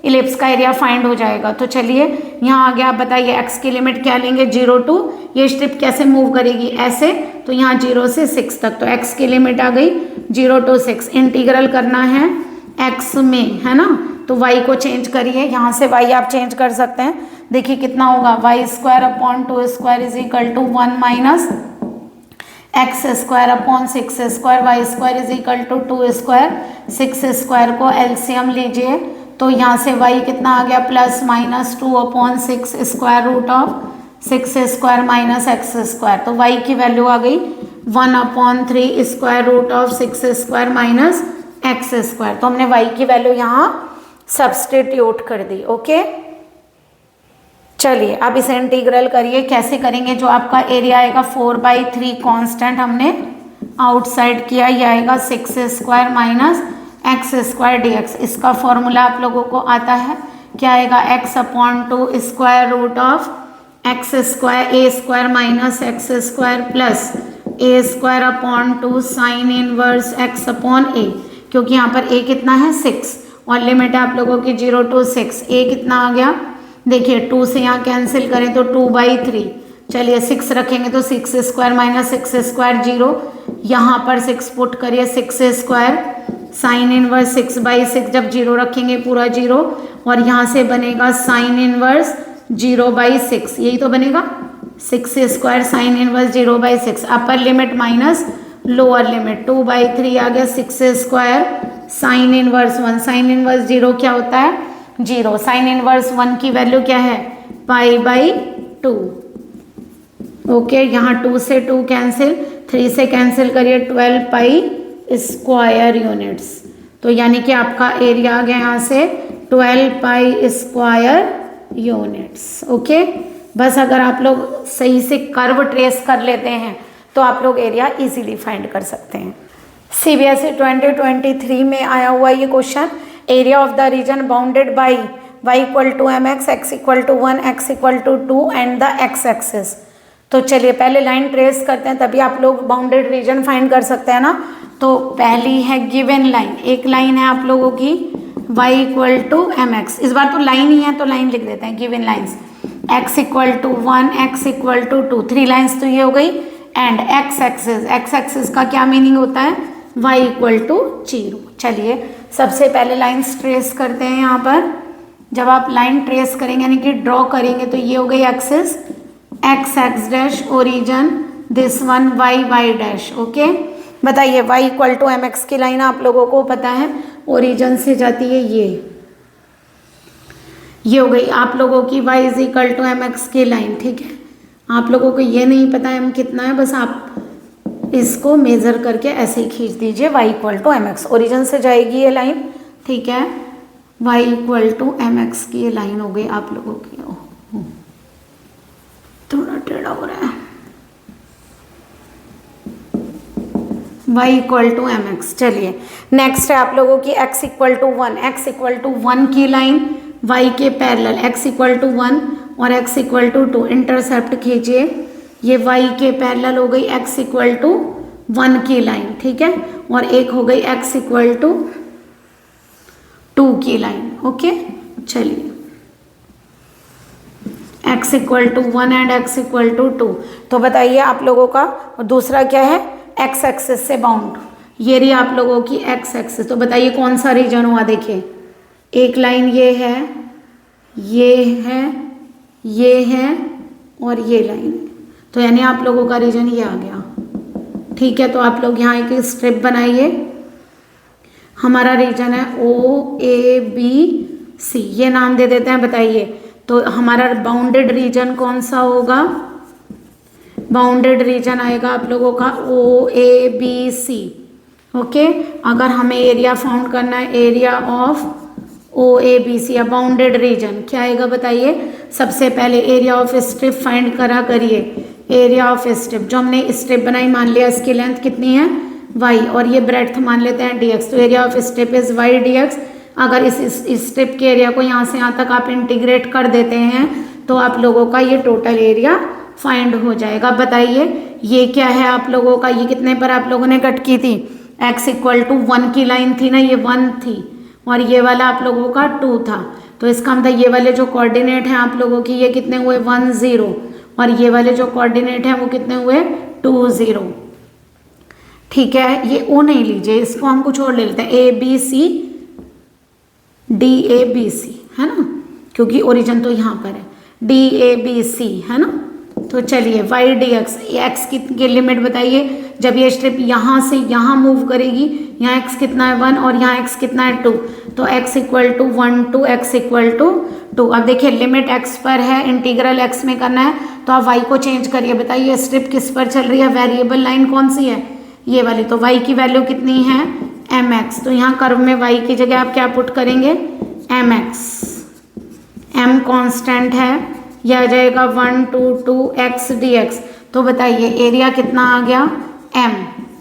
इलिप्स का एरिया फाइंड हो जाएगा। तो चलिए यहाँ आ गया, आप बताइए x की लिमिट क्या लेंगे, 0 टू ये स्ट्रिप कैसे मूव करेगी, ऐसे, तो यहाँ 0 से 6 तक, तो x की लिमिट आ गई 0 to 6। इंटीग्रल करना है x में, है ना, तो y को चेंज करिए, यहाँ से y आप चेंज कर सकते हैं। देखिए कितना होगा, y²/2² is equal to 1 minus x²/6² y² is equal to 2²। 6² को एलसीएम लीजिए, तो यहाँ से y कितना आ गया, +-2/6 square root of 6² minus x², तो y की वैल्यू आ गई 1/3 square root of 6² minus x²। तो हमने y की वैल्यू यहाँ सब्सटीट्यूट कर दी। ओके, चलिए अब इसे इंटीग्रल करिए। कैसे करेंगे, जो आपका एरिया आएगा 4/3 कांस्टेंट हमने आउटसाइड किया, ये आएगा 6² माइनस x² dx। इसका फॉर्मूला आप लोगों को आता है, क्या आएगा, x/2 square root of a² minus x² plus a²/2 sine inverse x/a, क्योंकि यहाँ पर a कितना है 6 और लिमिट है आप लोगों की 0 to 6। a कितना आ गया, देखिए 2 से यहाँ कैंसिल करें तो 2/3, चलिए 6 रखेंगे तो 6² माइनस x² 0, यहाँ पर 6 पुट करिए, 6² साइन इनवर्स 6/6, जब 0 रखेंगे पूरा 0, और यहाँ से बनेगा साइन इनवर्स 0/6, यही तो बनेगा 6² sine inverse 0/6। Upper limit minus lower limit, 2/3 आ गया 6² साइन इनवर्स 1, साइन इनवर्स 0 क्या होता है 0, साइन इनवर्स 1 की वैल्यू क्या है π/2। ओके, यहाँ 2 से 2 कैंसिल, 3 से कैंसिल करिए, 12 पाई स्क्वायर यूनिट्स, तो यानी कि आपका एरिया आ गया यहाँ से 12 पाई स्क्वायर यूनिट्स। ओके, बस अगर आप लोग सही से कर्व ट्रेस कर लेते हैं तो आप लोग एरिया इजीली फाइंड कर सकते हैं। CBSE 2023 में आया हुआ ये question, area of the region bounded by y=mx, x=1, x=2 and the x axis. तो चलिए पहले लाइन ट्रेस करते हैं, तभी आप लोग बाउंडेड रीजन फाइंड कर सकते हैं ना। तो पहली है गिवन लाइन, एक लाइन है आप लोगों की y=mx, इस बार तो लाइन ही है तो लाइन लिख देते हैं, given lines x=1, x=2, 3 lines तो ये हो गई, एंड x एक्सिस का क्या मीनिंग होता है y=0। चलिए सबसे पहले लाइंस ट्रेस करते हैं। यहाँ पर जब आप लाइन ट्रेस करेंगे यानी कि ड्रॉ करेंगे तो ये हो गई axis x dash origin, this one y dash. Okay, बताइए y=mx की लाइन आप लोगों को पता है ओरिजन से जाती है, ये हो गई आप लोगों की y=mx की लाइन। ठीक है, आप लोगों को ये नहीं पता m कितना है, बस आप इसको मेज़र करके ऐसे ही खींच दीजिए, y=mx ओरिजिन से जाएगी ये लाइन। ठीक है, y=mx की ये लाइन हो गई आप लोगों की। थोड़ा टेढ़ा हो रहा है, y=mx। चलिए नेक्स्ट है आप लोगों की x=1, x=1 की लाइन y के पैरेलल, x=1 और x=2 इंटरसेप्ट खींचिए, ये y के पैरेलल हो गई x=1 की लाइन। ठीक है, और एक हो गई x=2 की लाइन। ओके, चलिए x=1 एंड x=2, तो बताइए आप लोगों का दूसरा क्या है, x एक्सिस से बाउंड, ये रही आप लोगों की x एक्सिस। तो बताइए कौन सा रीजन हुआ, देखिए एक लाइन ये है, ये है, ये है और ये लाइन, तो यानी आप लोगों का रीजन ये आ गया। ठीक है, तो आप लोग यहाँ एक स्ट्रिप बनाइए, हमारा रीजन है OABC, ये नाम दे देते हैं। बताइए तो हमारा बाउंडेड रीजन कौन सा होगा, बाउंडेड रीजन आएगा आप लोगों का OABC। ओके, अगर हमें एरिया फाउंड करना है, एरिया ऑफ OABC या बाउंडेड रीजन क्या आएगा बताइए। सबसे पहले एरिया ऑफ स्ट्रिप फाइंड करा करिए, एरिया ऑफ स्ट्रिप, जो हमने स्ट्रिप बनाई मान लिया इसकी लेंथ कितनी है y और ये ब्रेड्थ मान लेते हैं dx, तो area of strip is y dx। अगर इस स्ट्रिप के एरिया को यहाँ से यहाँ तक आप इंटीग्रेट कर देते हैं तो आप लोगों का ये टोटल एरिया फाइंड हो जाएगा। बताइए ये क्या है आप लोगों का, ये कितने पर आप लोगों ने कट की थी, x=1 की लाइन थी ना, ये 1 थी और ये वाला आप लोगों का 2 था, तो इसका मतलब ये वाले जो कोऑर्डिनेट हैं आप लोगों की ये कितने हुए 1 0 और ये वाले जो कोऑर्डिनेट हैं वो कितने हुए 2 0। ठीक है, ये ओ नहीं लीजिए, इसको हम कुछ और ले लेते हैं, A B C D A B C, है ना, क्योंकि ओरिजिन तो यहाँ पर है, डी ए बी सी, है ना। तो चलिए वाई डी एक्स, एक्स की लिमिट बताइए, जब ये स्ट्रिप यहाँ से यहाँ मूव करेगी, यहाँ एक्स कितना है 1 और यहाँ एक्स कितना है 2, तो x equal to 1 to x equal to 2। अब देखिए लिमिट x पर है, इंटीग्रल x में करना है, तो आप y को चेंज करिए। बताइए स्ट्रिप किस पर चल रही है, वेरिएबल लाइन कौन सी है, ये वाली, तो y की वैल्यू कितनी है mx, तो यहाँ कर्व में y की जगह आप क्या पुट करेंगे mx, m कांस्टेंट है, यह आ जाएगा 1 2 2 x dx। तो बताइए एरिया कितना आ गया m,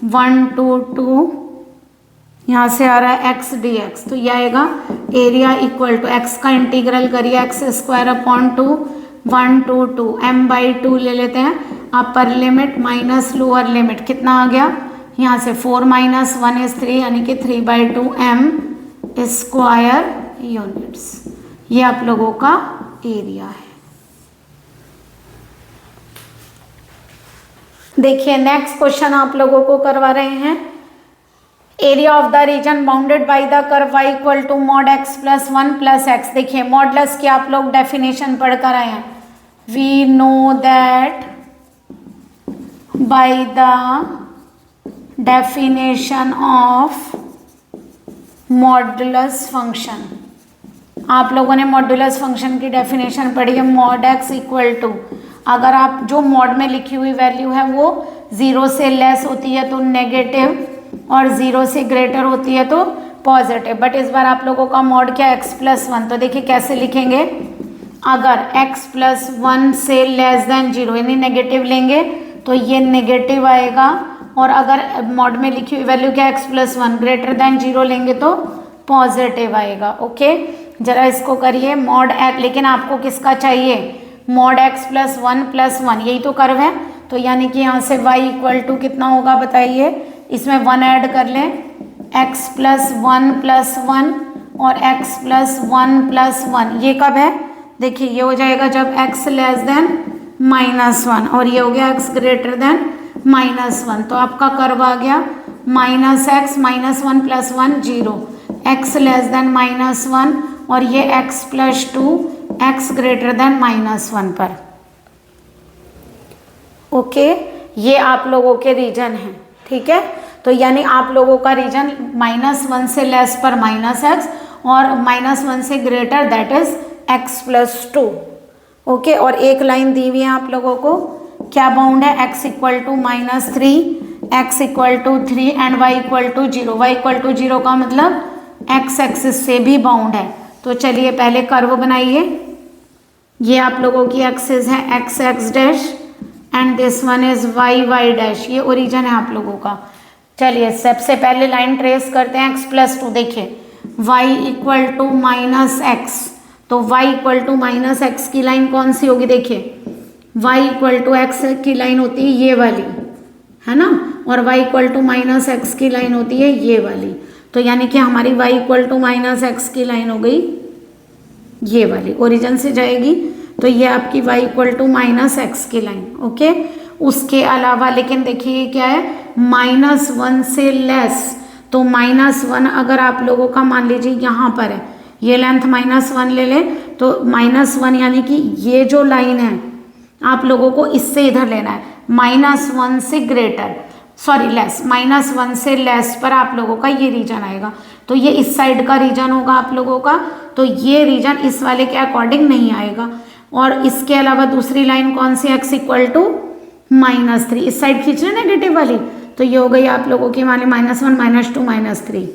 1 2 2 यहाँ से आ रहा है x dx, तो यह आएगा एरिया इक्वल टू x का इंटीग्रल करिए x square upon 2 1 2 2 m by 2 ले लेते हैं, upper limit minus lower limit कितना आ गया, यहाँ से 4 माइनस 1 इज 3, यानी कि 3 बाई 2 m स्क्वायर यूनिट्स। ये आप लोगों का एरिया है। देखिए नेक्स्ट क्वेश्चन आप लोगों को करवा रहे हैं, area of the region bounded by the curve y equal to mod x plus 1 plus x. देखिए मॉडलस की आप लोग डेफिनेशन पढ़ कर आए हैं, we know that by the definition of modulus function. आप लोगों ने मॉडुलस फंक्शन की डेफिनेशन पढ़ी है, मॉड x इक्वल टू, अगर आप जो मॉड में लिखी हुई वैल्यू है वो 0 से लेस होती है तो नेगेटिव और 0 से ग्रेटर होती है तो पॉजिटिव, बट इस बार आप लोगों का मॉड क्या x प्लस 1, तो देखिए कैसे लिखेंगे, अगर x प्लस 1 से लेस देन 0 यानी नेगेटिव लेंगे तो ये नेगेटिव आएगा, और अगर मॉड में लिखी हुई वैल्यू क्या x प्लस 1 ग्रेटर देन 0 लेंगे तो पॉजिटिव आएगा। ओके, जरा इसको करिए मॉड x, लेकिन आपको किसका चाहिए, मॉड x प्लस 1, यही तो कर्व है, तो यानी कि यहाँ से y इक्वल टू कितना होगा बताइए, इसमें 1 ऐड कर लें, x प्लस 1 और x प्लस 1, ये कब है, देखिए ये हो जाएगा जब x लेस देन -1 और ये हो गया x ग्रेटर देन -1, तो आपका कर्व आ गया -x -1 plus 1 0, x less than -1 और ये x plus 2 x greater than -1 पर। ओके, ये आप लोगों के रीजन हैं, ठीक है, तो यानी आप लोगों का रीजन -1 से लेस पर -x और -1 से greater that is x plus 2। Okay, और एक लाइन दी हुई है आप लोगों को, क्या बाउंड है, x equal to -3, x equal to 3 and y equal to 0। y equal to 0 का मतलब x एक्सिस से भी बाउंड है। तो चलिए पहले कर्व बनाइए, ये आप लोगों की एक्सिस है x x dash and this one is y y dash, ये ओरिजिन है आप लोगों का। चलिए सबसे पहले लाइन ट्रेस करते हैं x प्लस 2, देखिए y इक्वल टू -x, तो y इक्वल टू -x की लाइन कौन सी होगी, देखिए y इक्वल टू x की लाइन होती है ये वाली, है ना, और y इक्वल टू -x की लाइन होती है ये वाली, तो यानी कि हमारी y इक्वल टू -x की लाइन हो गई ये वाली, ओरिजिन से जाएगी, तो ये आपकी y इक्वल टू -x की लाइन। ओके, उसके अलावा लेकिन देखिए ये क्या है, -1 से लेस, तो -1 अगर आप लोगों का मान लीजिए यहाँ पर है, ये लेंथ -1 ले लें, तो -1 यानी कि ये जो लाइन है आप लोगों को इससे इधर लेना है, -1 से ग्रेटर, सॉरी लेस, -1 से लेस पर आप लोगों का ये रीजन आएगा, तो ये इस साइड का रीजन होगा आप लोगों का, तो ये रीजन इस वाले के अकॉर्डिंग नहीं आएगा। और इसके अलावा दूसरी लाइन कौन सी, x इक्वल टू -3, इस साइड खींच रहे नेगेटिव वाली, तो ये हो गई आप लोगों की माने -1 -2 -3,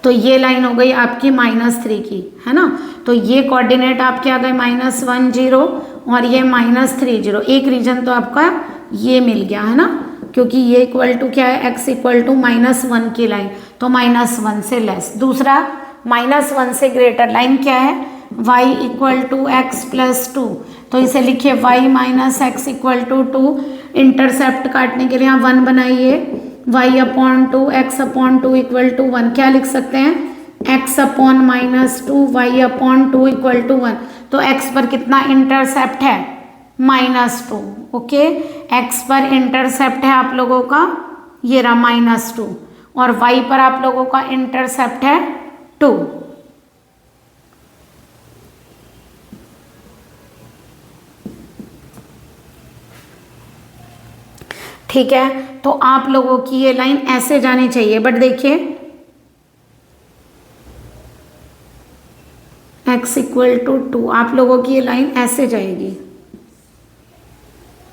तो ये लाइन हो गई आपकी -3 की, है ना, तो ये कोऑर्डिनेट आपके आ गए -1 0 और ये -3 0, एक रीजन तो आपका ये मिल गया, है ना, क्योंकि ये इक्वल टू क्या है, x इक्वल टू -1 की लाइन, तो -1 से लेस। दूसरा -1 से ग्रेटर लाइन क्या है, y equal to x plus 2, तो इसे लिखिए y minus x equal to 2, intercept काटने के लिए यहाँ 1 बनाइए, y upon 2 x upon 2 equal to 1, क्या लिख सकते हैं, x upon -2 y upon 2 equal to 1, तो x पर कितना इंटरसेप्ट है, -2। ओके, x पर इंटरसेप्ट है आप लोगों का ये रहा -2 और y पर आप लोगों का इंटरसेप्ट है 2। ठीक है, तो आप लोगों की ये लाइन ऐसे जानी चाहिए, बट देखिए x = 2, आप लोगों की ये लाइन ऐसे जाएगी।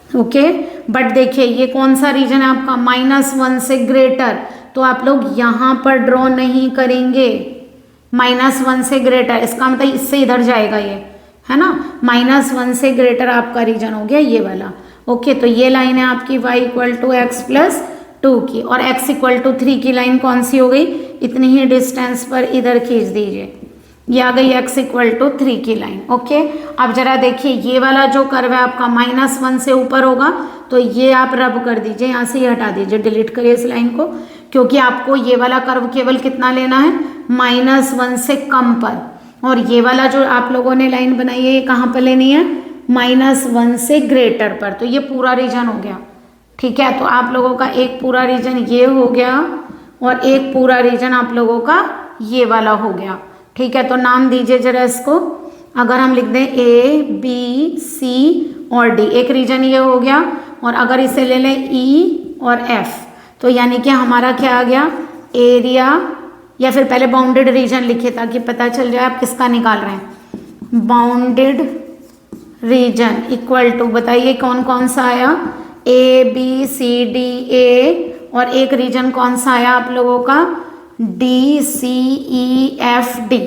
ओके, बट देखिए ये कौन सा रीजन है आपका, -1 से ग्रेटर, तो आप लोग यहां पर ड्रॉ नहीं करेंगे। -1 से ग्रेटर इसका मतलब इससे इधर जाएगा ये, है ना, -1 से ग्रेटर आपका रीजन हो गया ये वाला। ओके, तो ये लाइन है आपकी y = x + 2 की, और x = 3 की लाइन कौन सी हो गई, इतनी ही डिस्टेंस पर इधर खींच दीजिए, ये आ गई x = 3 की लाइन। ओके, अब जरा देखिए ये वाला जो कर्व है आपका -1 से ऊपर होगा, तो ये आप रब कर दीजिए, यहाँ से ये हटा दीजिए, डिलीट करिए इस लाइन को, क्योंकि आपको ये वाला कर्व केवल कितना लेना है, -1 से कम पर, और ये वाला जो आप लोगों ने लाइन बनाई है ये कहाँ पर लेनी है, -1 से ग्रेटर पर। तो ये पूरा रीजन हो गया। ठीक है, तो आप लोगों का एक पूरा रीजन ये हो गया और एक पूरा रीजन आप लोगों का ये वाला हो गया। ठीक है, तो नाम दीजिए जरा इसको, अगर हम लिख दें A B C और D, एक रीजन ये हो गया, और अगर इसे ले लें E और F, तो यानी कि हमारा क्या आ गया, एरिया, या फिर पहले बाउंडेड रीजन लिखिए ताकि पता चल जाए आप किसका निकाल रहे हैं। बाउंडेड रीजन इक्वल टू, बताइए कौन कौन सा आया, A B C D A, और एक रीजन कौन सा आया आप लोगों का, D C E F D,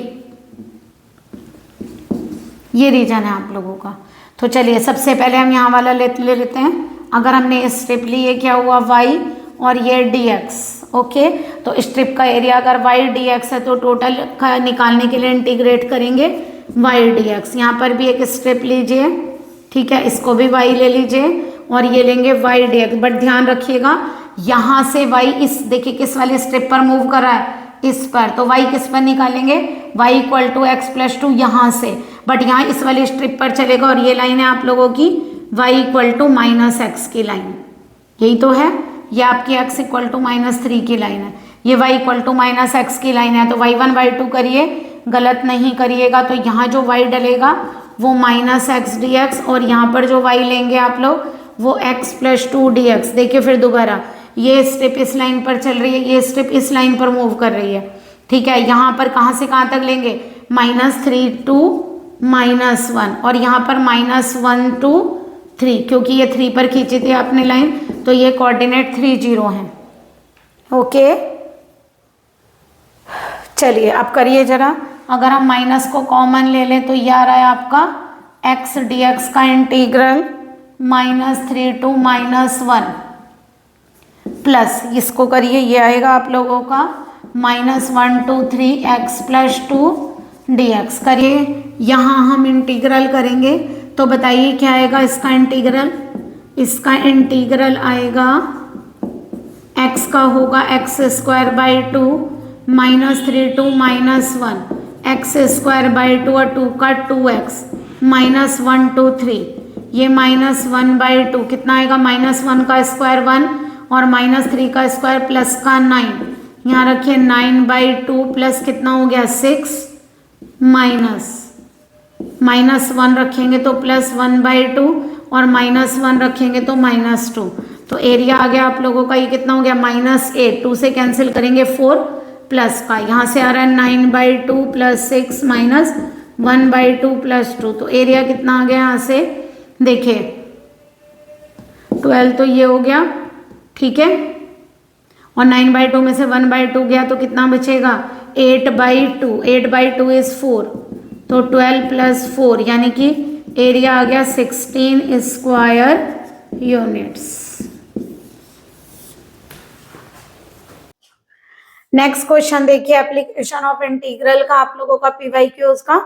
ये रीजन है आप लोगों का। तो चलिए सबसे पहले हम यहाँ वाला ले लेते हैं। अगर हमने स्ट्रिप ली, ये क्या हुआ y और ये dx। ओके, तो स्ट्रिप का एरिया अगर y dx है तो टोटल का निकालने के लिए इंटीग्रेट करेंगे y dx। यहाँ पर भी एक स्ट्रिप लीजिए, ठीक है, इसको भी y ले लीजिए और ये लेंगे y dx, बट ध्यान रखिएगा यहाँ से y इस, देखिए किस वाले स्ट्रिप पर मूव कर रहा है, इस पर, तो y किस पर निकालेंगे, y = x + 2 यहाँ से, बट यहाँ इस वाली स्ट्रिप पर चलेगा, और ये लाइन है आप लोगों की y = -x की लाइन, यही तो है, ये आपकी x = -3 की लाइन है, ये y = -x की लाइन है, तो y1 y2 करिए, गलत नहीं करिएगा, तो यहाँ जो y डलेगा वो -x dx, और यहाँ पर जो y लेंगे आप लोग वो x + 2 dx। देखिए फिर दोबारा ये स्टेप इस लाइन पर चल रही है, ये स्टेप इस लाइन पर मूव कर रही है। ठीक है, यहाँ पर कहाँ से कहाँ तक लेंगे, -3 to -1, और यहाँ पर -1 to 3, क्योंकि ये 3 पर खींची थी आपने लाइन, तो ये कोऑर्डिनेट 3 0 है। ओके, चलिए अब करिए जरा, अगर हम माइनस को कॉमन ले लें तो ये आ रहा है आपका x dx का इंटीग्रल -3 to -1, प्लस इसको करिए, ये आएगा आप लोगों का -1 to 3x + 2 dx। करिए, यहाँ हम इंटीग्रल करेंगे तो बताइए क्या आएगा इसका इंटीग्रल, इसका इंटीग्रल आएगा x का होगा x² / 2 -3 to -1, x² / 2 और 2 का 2x, -1 to 3, ये -1 / 2 कितना आएगा, -1 का स्क्वायर 1 और -3 का स्क्वायर प्लस का 9, यहाँ रखिए 9/2 प्लस कितना हो गया 6, -1 रखेंगे तो +1/2 और -1 रखेंगे तो -2, तो एरिया आ गया आप लोगों का, ये कितना हो गया -8, 2 से कैंसिल करेंगे 4 प्लस का, यहाँ से आ रहा है 9/2 + 6 -1/2 + 2, तो एरिया कितना आ गया यहाँ से, देखिए 12, तो ये हो गया, ठीक है, और 9/2 में से 1/2 गया तो कितना बचेगा 8/2, 8/2 इज 4, तो 12 + 4 यानी कि एरिया आ गया 16 स्क्वायर यूनिट्स। नेक्स्ट क्वेश्चन देखिए, एप्लीकेशन ऑफ इंटीग्रल का आप लोगों का PYQs का,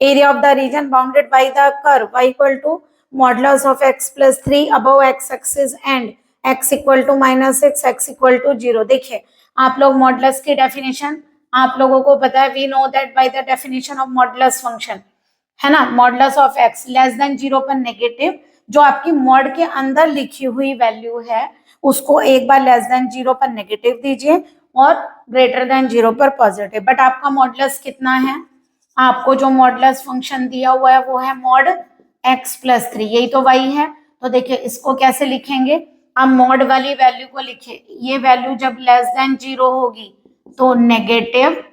area of the region bounded by the curve y = modulus of x + 3 above x axis and x = -6, x = 0। देखिए आप लोग मॉडुलस की डेफिनेशन आप लोगों को पता है, we know that by the definition of modulus function है ना, modulus of x less than 0 पर नेगेटिव, जो आपकी मॉड के अंदर लिखी हुई वैल्यू है उसको एक बार लेस देन 0 पर नेगेटिव दीजिए और ग्रेटर देन 0 पर पॉजिटिव। बट आपका मॉडुलस कितना है, आपको जो मॉडुलस फंक्शन दिया हुआ है वो है मॉड x प्लस 3, यही तो y है। तो देखिए इसको कैसे लिखेंगे, आप मॉड वाली वैल्यू को लिखे, ये वैल्यू जब लेस देन 0 होगी तो नेगेटिव,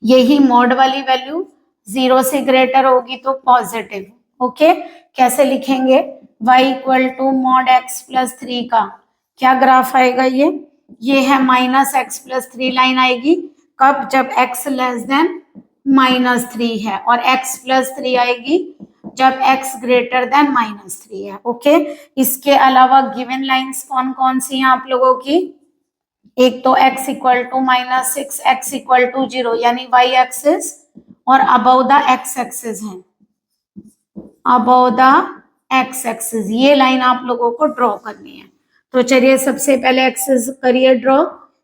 यही मॉड वाली वैल्यू 0 से ग्रेटर होगी तो पॉजिटिव। ओके, कैसे लिखेंगे, y equal to mod x plus 3 का क्या ग्राफ आएगा, ये है माइनस एक्स प्लस 3 लाइन आएगी, कब, जब x लेस देन माइनस 3 है, और x प्लस 3 आएगी जब x ग्रेटर देन माइनस 3 है। ओके, इसके अलावा गिवन लाइंस कौन कौन सी हैं आप लोगों की, एक तो x equal to minus 6, x equal to 0 यानी y एक्सिस, और अबव द x एक्सिस है, अबव द x एक्सिस, ये लाइन आप लोगों को ड्रॉ करनी है। तो चलिए सबसे पहले एक्सिस करिए ड्रॉ,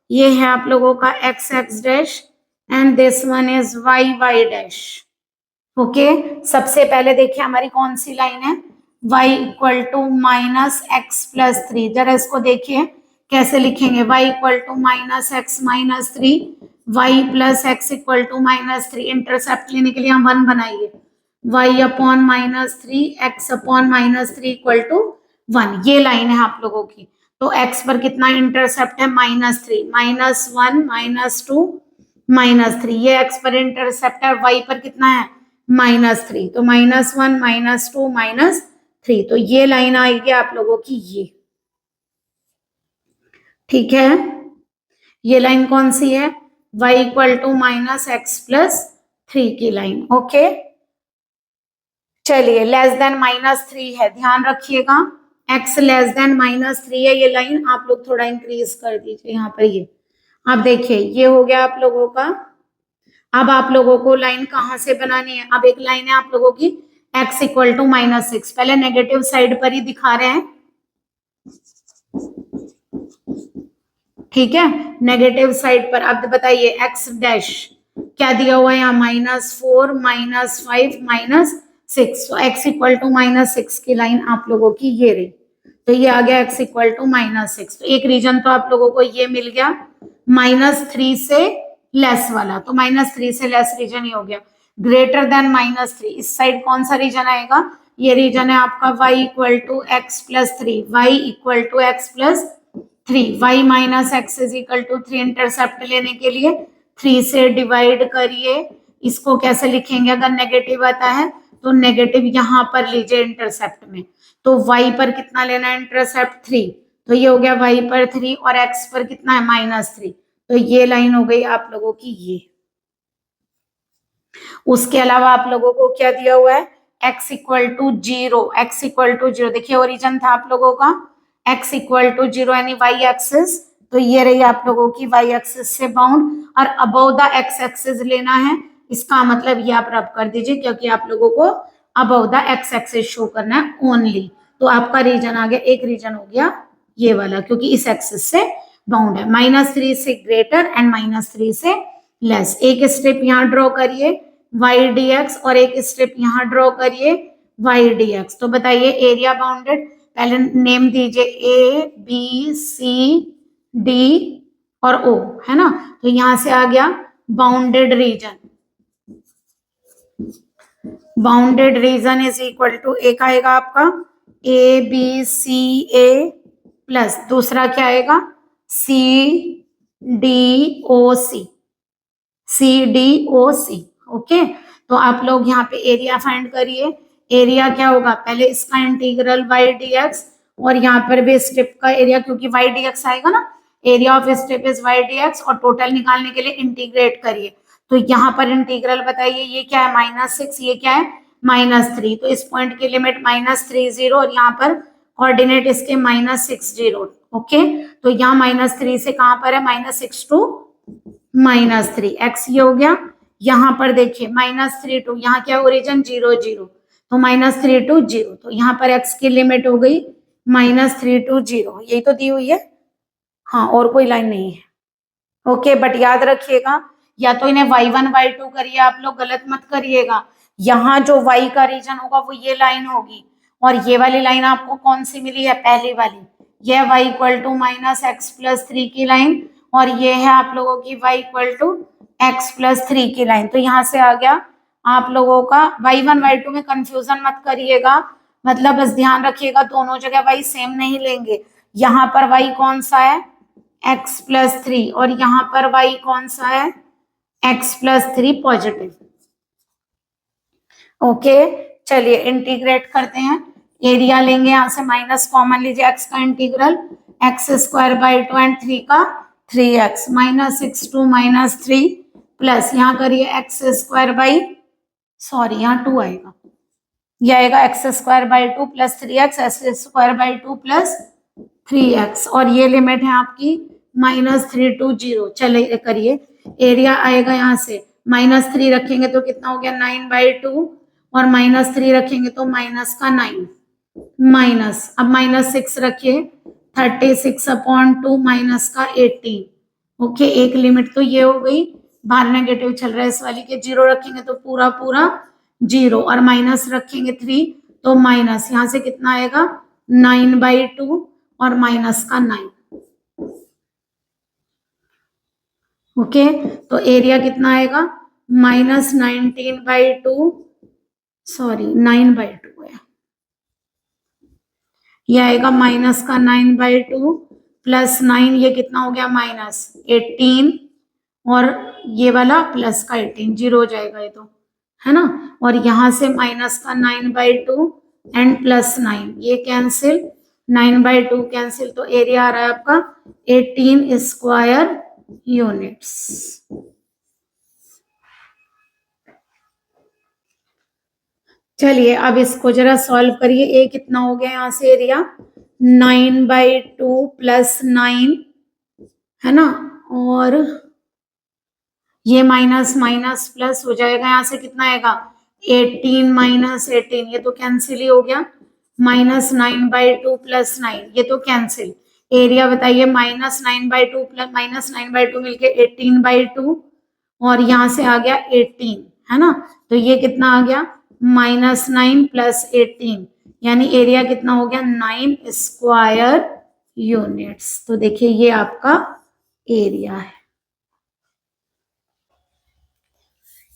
ये है आप लोगों का x x dash and this one is y y dash. Okay, सबसे पहले देखिए हमारी कौन सी लाइन है, y equal to minus x plus 3, जरा इसको देखिए कैसे लिखेंगे, y equal to minus x minus 3, y plus x equal to minus 3, intercept लेने के लिए हम 1 बनाइए, y upon minus 3 x upon minus 3 equal to 1, ये लाइन है आप लोगों की। तो x पर कितना इंटरसेप्ट है, माइनस 3, माइनस 1 माइनस 2 माइनस 3, ये x पर इंटरसेप्ट है, y पर कितना है माइनस 3, तो माइनस 1 माइनस 2 माइनस 3, तो ये लाइन आएगी आप लोगों की ये, ठीक है, ये लाइन कौन सी है, y equal to minus x plus 3 की लाइन। ओके, चलिए लेस देन माइनस 3 है, ध्यान रखिएगा x लेस देन माइनस 3 है, ये लाइन आप लोग थोड़ा इंक्रीज कर दीजिए यहाँ पर, ये आप देखिए ये हो गया आप लोगों का। अब आप लोगों को लाइन कहां से बनानी है, अब एक लाइन है आप लोगों की x इक्वल टू माइनस 6, पहले नेगेटिव साइड पर ही दिखा रहे हैं, ठीक है, नेगेटिव साइड पर। अब बताइए x डैश क्या दिया हुआ है यहाँ, माइनस 4 माइनस 5 माइनस 6, तो x इक्वल टू माइनस 6 की लाइन आप लोगों की ये रही, तो ये आ गया x इक्वल टू माइनस 6। तो एक रीजन तो आप लोगों को ये मिल गया माइनस 3 से लेस वाला, तो माइनस 3 से लेस रीजन ही हो गया। ग्रेटर देन माइनस 3, इस साइड कौन सा रीजन आएगा, ये रीजन है आपका y equal to x plus 3, y equal to x plus 3, y minus x is equal to 3, intercept लेने के लिए 3 से डिवाइड करिए, इसको कैसे लिखेंगे, अगर नेगेटिव आता है तो नेगेटिव यहाँ पर लीजिए इंटरसेप्ट में, तो y पर कितना लेना है इंटरसेप्ट 3, तो ये हो गया y पर 3 और x पर कितना है माइनस 3, तो ये लाइन हो गई आप लोगों की ये। उसके अलावा आप लोगों को क्या दिया हुआ है, x equal to 0, x equal to 0, देखिए ओरिजिन था आप लोगों का x इक्वल टू 0 यानी y एक्सिस, तो ये रही आप लोगों की y एक्सिस से बाउंड, और अबव द x एक्सिस लेना है, इसका मतलब ये आप रब कर दीजिए क्योंकि आप लोगों को above the x axis show करना है ओनली, तो आपका रीजन आ गया, एक रीजन हो गया ये वाला क्योंकि इस एक्सिस से बाउंड है, माइनस 3 से ग्रेटर एंड माइनस 3 से लेस। एक स्टेप यहाँ ड्रॉ करिए y dx और एक स्टेप यहाँ ड्रॉ करिए y dx। तो बताइए एरिया बाउंडेड, पहले नेम दीजिए a b c d और o, है ना, तो यहां से आ गया bounded region, bounded region is equal to एक आएगा आपका a b c a plus दूसरा क्या आएगा c d o c, c d o c। Okay, तो आप लोग यहाँ पे एरिया फाइंड करिए, एरिया क्या होगा, पहले इसका इंटीग्रल y dx और यहाँ पर भी स्टेप का एरिया, क्योंकि y dx आएगा ना, area of step is y dx, और टोटल निकालने के लिए इंटीग्रेट करिए, तो यहाँ पर इंटीग्रल बताइए ये क्या है -6, ये क्या है -3, तो इस पॉइंट की लिमिट -30 और यहाँ पर कोऑर्डिनेट इसके -60। ओके, तो यहाँ -3 से कहाँ पर है -6 टू -3, x ये हो गया, यहाँ पर देखिए -3 टू, यहाँ क्या ओरिजिन 0 0, तो -3 टू 0, तो यहाँ पर x की लिमिट हो गई -3 टू 0, यही तो दी हुई है, हाँ और कोई लाइन नहीं है। ओके, बट याद रखिएगा या तो इन्हें y1 y2 करिए आप लोग, गलत मत करिएगा, यहाँ जो y का रीजन होगा वो ये लाइन होगी, और ये वाली लाइन आपको कौन सी मिली है, पहली वाली, ये y equal to minus x plus 3 की लाइन, और ये है आप लोगों की y equal to x plus 3 की लाइन। तो यहाँ से आ गया आप लोगों का y1 y2 में कंफ्यूजन मत करिएगा, मतलब बस ध्यान रखिएगा दोनों जगह y सेम नहीं लेंगे। यहाँ पर y कौन सा है, x प्लस 3, और यहाँ पर y कौन सा है, x प्लस 3 पॉजिटिव। ओके चलिए इंटीग्रेट करते हैं, एरिया लेंगे यहाँ से माइनस कॉमन लीजिए, x का integral x square by 2 and 3 का 3x minus 6 to minus 3 plus यहाँ करिए एक्स स्क्वायर बाई, सॉरी यहाँ 2 आएगा, यह आएगा x square by 2 plus 3x x square by 2 plus 3x, और ये लिमिट है आपकी -3 टू 0। चलिए करिए, एरिया आएगा यहाँ से -3 रखेंगे तो कितना हो गया 9/2, और -3 रखेंगे तो माइनस का 9 माइनस, अब -6 रखिए 36/2 माइनस का 18। ओके एक लिमिट तो ये हो गई, बाहर नेगेटिव चल रहा है इस वाली के, 0 रखेंगे तो पूरा पूरा 0, और माइनस रखेंगे 3 तो माइनस, यहाँ से कितना आएगा 9/2 और माइनस का 9। ओके तो एरिया कितना आएगा -19/2, सॉरी 9/2 है, यह आएगा माइनस का 9/2 प्लस 9, ये कितना हो गया -18, और ये वाला प्लस का 18, 0 हो जाएगा ये तो, है ना, और यहाँ से माइनस का 9/2 एंड प्लस 9, ये कैंसिल, 9/2 कैंसिल, तो एरिया आ रहा है आपका 18 स्क्वायर यूनिट्स। चलिए अब इसको जरा सॉल्व करिए, ए कितना हो गया यहाँ से एरिया 9/2 प्लस 9, है ना, और ये माइनस माइनस प्लस हो जाएगा, यहाँ से कितना आएगा 18 माइनस 18, ये तो कैंसिल ही हो गया, -9/2 प्लस 9, ये तो कैंसिल, एरिया बताइए -9/2 प्लस -9/2 मिलके 18/2, और यहाँ से आ गया 18, है ना, तो ये कितना आ गया -9 प्लस 18, यानी एरिया कितना हो गया 9 स्क्वायर यूनिट्स। तो देखिए ये आपका एरिया है।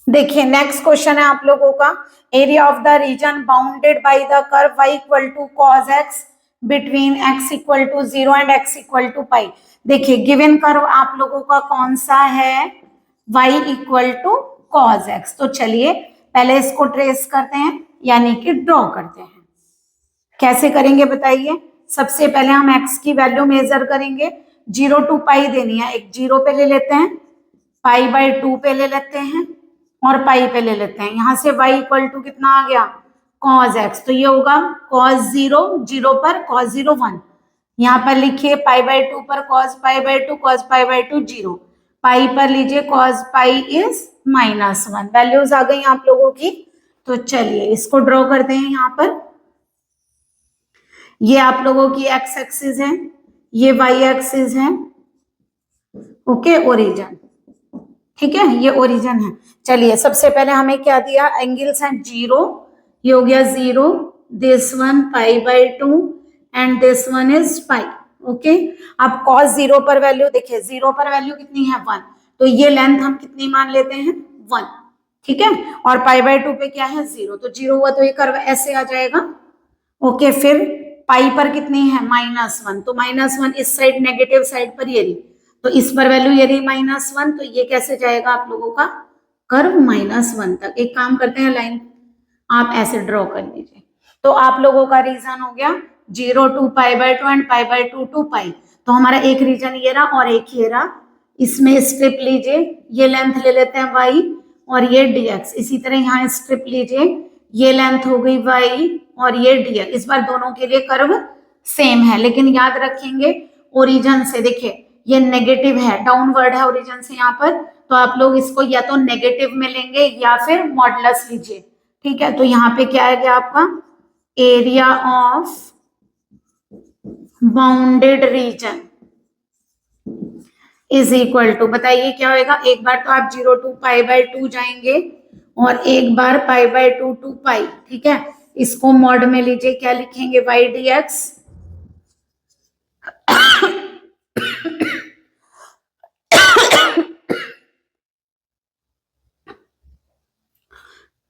देखिए नेक्स्ट क्वेश्चन है आप लोगों का, area of the region bounded by the curve y equal to cos x between x equal to 0 and x equal to pi. देखिए गिवन कर्व आप लोगों का कौन सा है, y equal to cos x। तो चलिए पहले इसको ट्रेस करते हैं, यानी कि ड्रॉ करते हैं। कैसे करेंगे बताइए, सबसे पहले हम x की वैल्यू मेजर करेंगे, 0 टू पाई देनी है, एक 0 पे ले लेते हैं, π/2 पे ले लेते हैं, और पाई पे ले लेते हैं। यहाँ से y इक्वल टू कितना आ गया cos x, तो ये होगा cos 0, 0 पर cos 0 1, यहाँ पर लिखिए π/2 पर cos π/2, cos π/2 0, पाई पर लीजिए cos पाई इज -1। वैल्यूज आ गई आप लोगों की। तो चलिए इसको ड्रॉ करते हैं। यहाँ पर ये आप लोगों की x एक्सिस है, ये y एक्सिस है, ओके ओरिजिन, ठीक है, ये ओरिजिन है। चलिए सबसे पहले हमें क्या दिया, एंगल्स हैं 0, ये हो गया 0, this one π/2 and this one is pi. Okay अब cos 0 पर वैल्यू देखिए, 0 पर वैल्यू कितनी है 1, तो ये लेंथ हम कितनी मान लेते हैं 1, ठीक है, और π/2 पे क्या है 0, तो 0 हुआ तो ये कर्व ऐसे आ जाएगा। ओके फिर पाई पर कितनी है -1, तो -1 इस साइड नेगेटिव साइड पर ये रही, तो इस पर वैल्यू ये रही -1, तो ये कैसे जाएगा आप लोगों का कर्व -1 तक। एक काम करते हैं, लाइन आप ऐसे ड्रॉ कर लीजिए। तो आप लोगों का रीजन हो गया 0 टू π/2 एंड π/2 टू पाई। तो हमारा एक रीजन ये रहा और एक ये रहा, इसमें स्ट्रिप लीजिए, ये लेंथ ले लेते हैं y और ये dx, इसी तरह यहाँ स्ट्रिप लीजिए, ये लेंथ हो गई y और ये dx। इस बार दोनों के लिए कर्व सेम है, लेकिन याद रखेंगे ओरिजिन से, देखिए ये नेगेटिव है, डाउनवर्ड है ओरिजिन से यहाँ पर, तो आप लोग इसको या तो नेगेटिव में लेंगे या फिर मॉडुलस लीजिए, ठीक है। तो यहाँ पे क्या आएगा आपका area of bounded region is equal to, बताइए क्या होगा। एक बार तो आप 0 टू π/2 जाएंगे और एक बार पाई बाय 2 टू पाई, ठीक है। इसको मॉड में लीजिए, क्या लिखेंगे, वाई डी एक्स।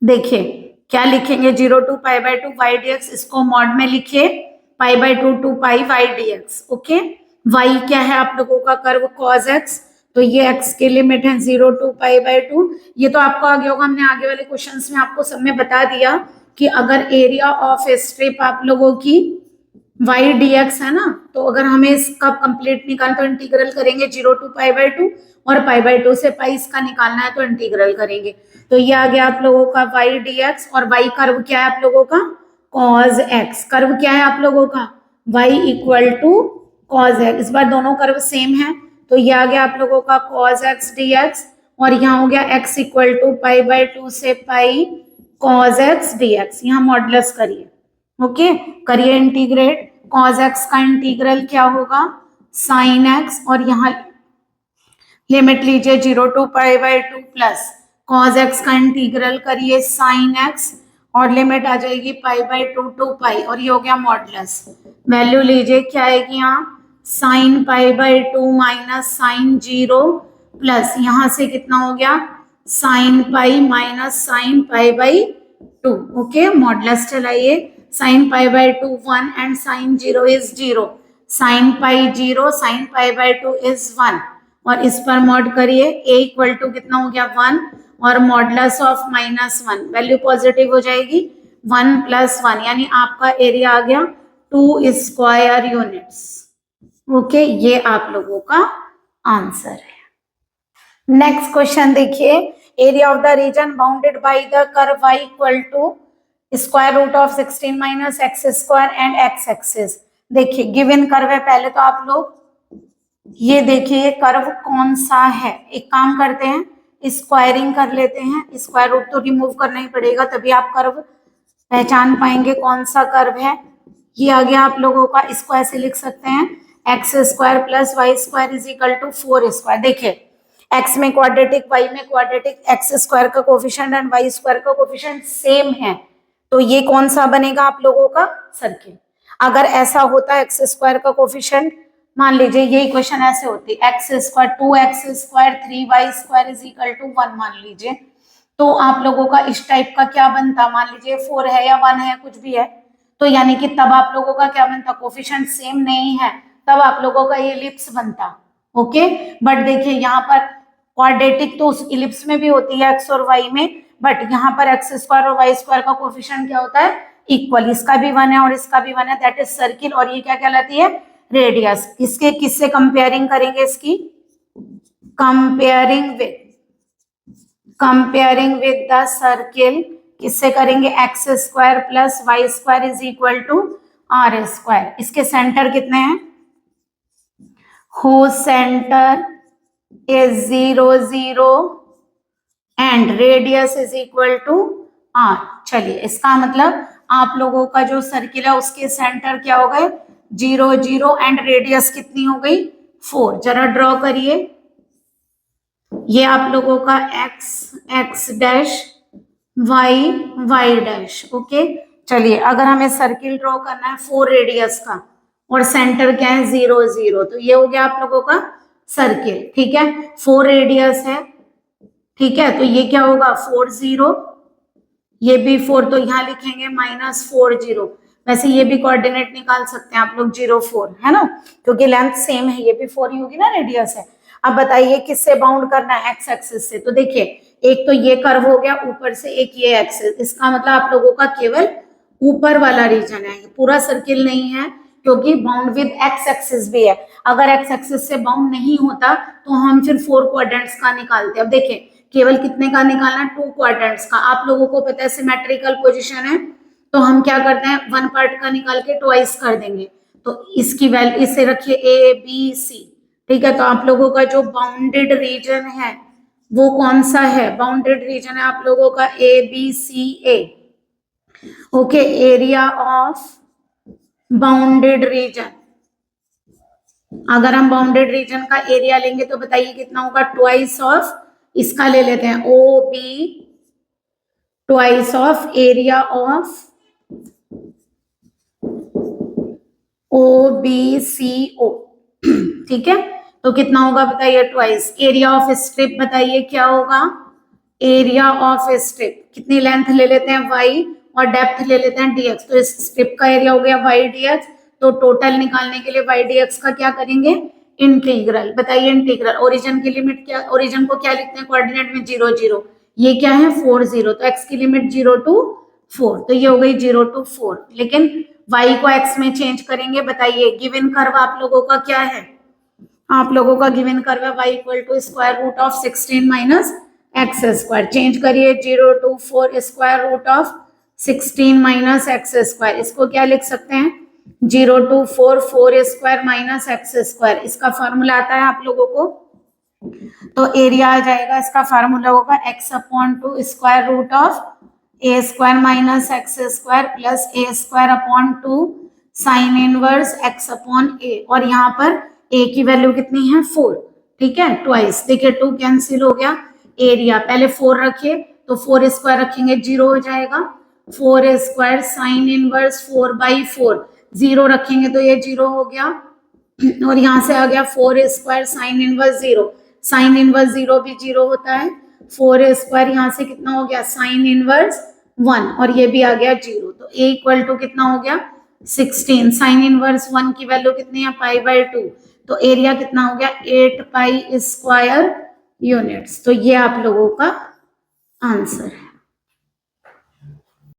देखिए क्या लिखेंगे, 0 to π/2 वाई डी एक्स, इसको मॉड में लिखिए π/2 to pi y d x. Okay, y क्या है आप लोगों का, कर्व cos x, तो ये x की लिमिट है 0 to π/2। ये तो आपको आगे होगा, हमने आगे वाले क्वेश्चंस में आपको सब में बता दिया कि अगर एरिया ऑफ स्ट्रिप आप लोगों की वाई डी एक्स है ना, तो अगर हमें इसका कंप्लीट निकालना तो इंटीग्रल करेंगे 0 to π/2, और π/2 से पाई इसका निकालना है तो इंटीग्रल करेंगे। तो ये आ गया आप लोगों का वाई डी एक्स, और वाई कर्व क्या है आप लोगों का, cos x। कर्व क्या है आप लोगों का, y equal to cos x। इस बार दोनों कर्व सेम है, तो ये आ गया आप लोगों का cos x dx, और यहाँ हो गया x इक्वल टू π/2 से पाई cos x dx। यहाँ मॉडुलस करिए, ओके, करिए इंटीग्रेट। cos x का इंटीग्रल क्या होगा, sin x, और यहाँ लिमिट लीजिए 0 to π/2 प्लस cos x का इंटीग्रल करिए sin x, और लिमिट आ जाएगी π/2 टू पाई, और ये हो गया मॉडुलस। वैल्यू लीजिए क्या आएगी यहाँ, sin π/2 माइनस sin 0 प्लस यहाँ से कितना हो गया sin pi minus sin π/2। Okay, modulus चलाइए, sin π/2 1 and sin 0 is 0, sin pi 0, sin π/2 is 1, और इस पर मॉड करिए, a इक्वल टू कितना हो गया 1, और मॉडुलस ऑफ -1, वैल्यू पॉजिटिव हो जाएगी 1 + 1, यानी आपका एरिया आ गया 2 स्क्वायर यूनिट्स। ओके, ये आप लोगों का आंसर है। नेक्स्ट क्वेश्चन देखिए, area of the region bounded by the curve y equal to square root of 16 minus x square and x axis. देखिए गिवन कर्व है, पहले तो आप लोग ये देखिए कर्व कौन सा है। एक काम करते हैं, स्क्वायरिंग कर लेते हैं, स्क्वायर रूट तो रिमूव करना ही पड़ेगा, तभी आप कर्व पहचान पाएंगे कौन सा कर्व है। ये आ गया आप लोगों का, इसको ऐसे लिख सकते हैं x square plus y square is equal to 4 square. देखिए एक्स में क्वाड्रेटिक, वाई में क्वाड्रेटिक, एक्स स्क्वायर का कोफिशिएंट एंड वाई स्क्वायर का कोफिशिएंट सेम है, तो ये कौन सा बनेगा आप लोगों का, सर्किल। अगर ऐसा होता है एक्स स्क्वायर का कोफिशिएंट, मान लीजिए ये इक्वेशन ऐसे होती है x square 2x square 3y square is equal to 1 मान लीजिए, तो आप लोगों का इस टाइप का क्या बनता, मान लीजिए 4 है या 1 है, कुछ भी है, तो यानी कि तब आप लोगों का क्या बनता, कोफिशिएंट सेम नहीं है, तब आप लोगों का ये इलिप्स बनता। ओके, बट देखिए यहाँ पर क्वाड्रेटिक तो उस इलिप्स में भी होती है एक्स और वाई में, बट यहाँ पर एक्स स्क्वायर और वाई स्क्वायर का कोफिशिएंट क्या होता है, इक्वल। इसका भी 1 है और इसका भी 1 है, दैट इज सर्किल, और ये क्या कहलाती है, रेडियस। किसके किससे कंपेयरिंग करेंगे इसकी, कंपेयरिंग विद द सर्किल, किससे करेंगे, x square plus y square is equal to r square. इसके सेंटर कितने हैं, whose center is 0 0 and radius is equal to r। चलिए इसका मतलब आप लोगों का जो सर्किल है उसके सेंटर क्या हो गए, 0 0 एंड रेडियस कितनी हो गई, 4। जरा ड्रॉ करिए, ये आप लोगों का x dash y dash. Okay, चलिए अगर हमें सर्किल ड्रॉ करना है 4 रेडियस का और सेंटर क्या है 0 0, तो ये हो गया आप लोगों का सर्किल, ठीक है। 4 रेडियस है, ठीक है, तो ये क्या होगा 4 0, ये भी 4, तो यहाँ लिखेंगे -4 0। वैसे ये भी कोऑर्डिनेट निकाल सकते हैं आप लोग 0 4, है ना, क्योंकि लेंथ सेम है, ये भी 4 ही होगी ना, रेडियस है। अब बताइए किससे बाउंड करना है, एक्स एक्सिस से। तो देखिए एक तो ये कर्व हो गया ऊपर से, एक ये एक्सिस, इसका मतलब आप लोगों का केवल ऊपर वाला रीजन है, पूरा सर्किल नहीं है, क्योंकि बाउंड विद एक्स एक्सिस भी है। अगर एक्स एक्सिस से बाउंड नहीं होता तो हम फिर 4 क्वाड्रेंट्स का निकालते। अब देखिए केवल कितने का निकालना, 2 क्वाड्रेंट्स का। आप लोगों को पता है सिमेट्रिकल पोजीशन है, तो हम क्या करते हैं 1 पार्ट का निकाल के ट्वाइस कर देंगे, तो इसकी वैल्यू इसे रखिए ए बी सी, ठीक है। तो आप लोगों का जो बाउंडेड रीजन है वो कौन सा है, बाउंडेड रीजन है आप लोगों का A B C A. Okay, area of bounded region, अगर हम बाउंडेड रीजन का एरिया लेंगे तो बताइए कितना होगा, ट्वाइस ऑफ इसका ले लेते हैं O B twice of area of OBCO। ठीक है, तो कितना होगा बताइए, ट्वाइस। एरिया ऑफ स्ट्रिप बताइए क्या होगा, एरिया ऑफ स्ट्रिप कितनी लेंथ ले लेते हैं y और डेप्थ ले लेते हैं dx, तो इस स्ट्रिप का एरिया हो गया y dx। तो टोटल निकालने के लिए y dx का क्या करेंगे, इंटीग्रल। बताइए इंटीग्रल, ओरिजिन की लिमिट क्या, ओरिजिन को क्या लिखते हैं कोऑर्डिनेट में, 0 0, ये क्या है 4 0, तो x की लिमिट 0 to 4, तो ये हो गई 0 to 4। लेकिन y को x में चेंज करेंगे। बताइए गिवन कर्व आप लोगों का क्या है, आप लोगों का गिवन कर्व है y equal to square root of 16 minus x square. Change करिए, 0 to 4 square root of 16 minus x square. इसको क्या लिख सकते हैं, 0 to 4 4 square minus x square. इसका फॉर्मूला आता है आप लोगों को, तो एरिया आ जाएगा, इसका फार्मूला होगा x upon 2 square root of a square minus x square plus a square upon 2 sine inverse x upon a. और यहाँ पर a की वैल्यू कितनी है 4, ठीक है, ट्वाइस। देखिए 2 कैंसिल हो गया, एरिया पहले 4 रखिए तो 4 स्क्वायर रखेंगे 0 हो जाएगा, 4 स्क्वायर साइन इनवर्स 4/4, 0 रखेंगे तो ये 0 हो गया, और यहाँ से आ गया 4 square sine inverse 0, sine inverse 0 भी 0 होता है, 4 स्क्वायर यहाँ से कितना हो गया साइन इनवर्स 1, और ये भी आ गया 0। तो a इक्वल टू कितना हो गया 16, साइन इनवर्स 1 की वैल्यू कितनी है π/2, तो एरिया कितना हो गया 8 पाई स्क्वायर यूनिट्स। तो ये आप लोगों का आंसर है।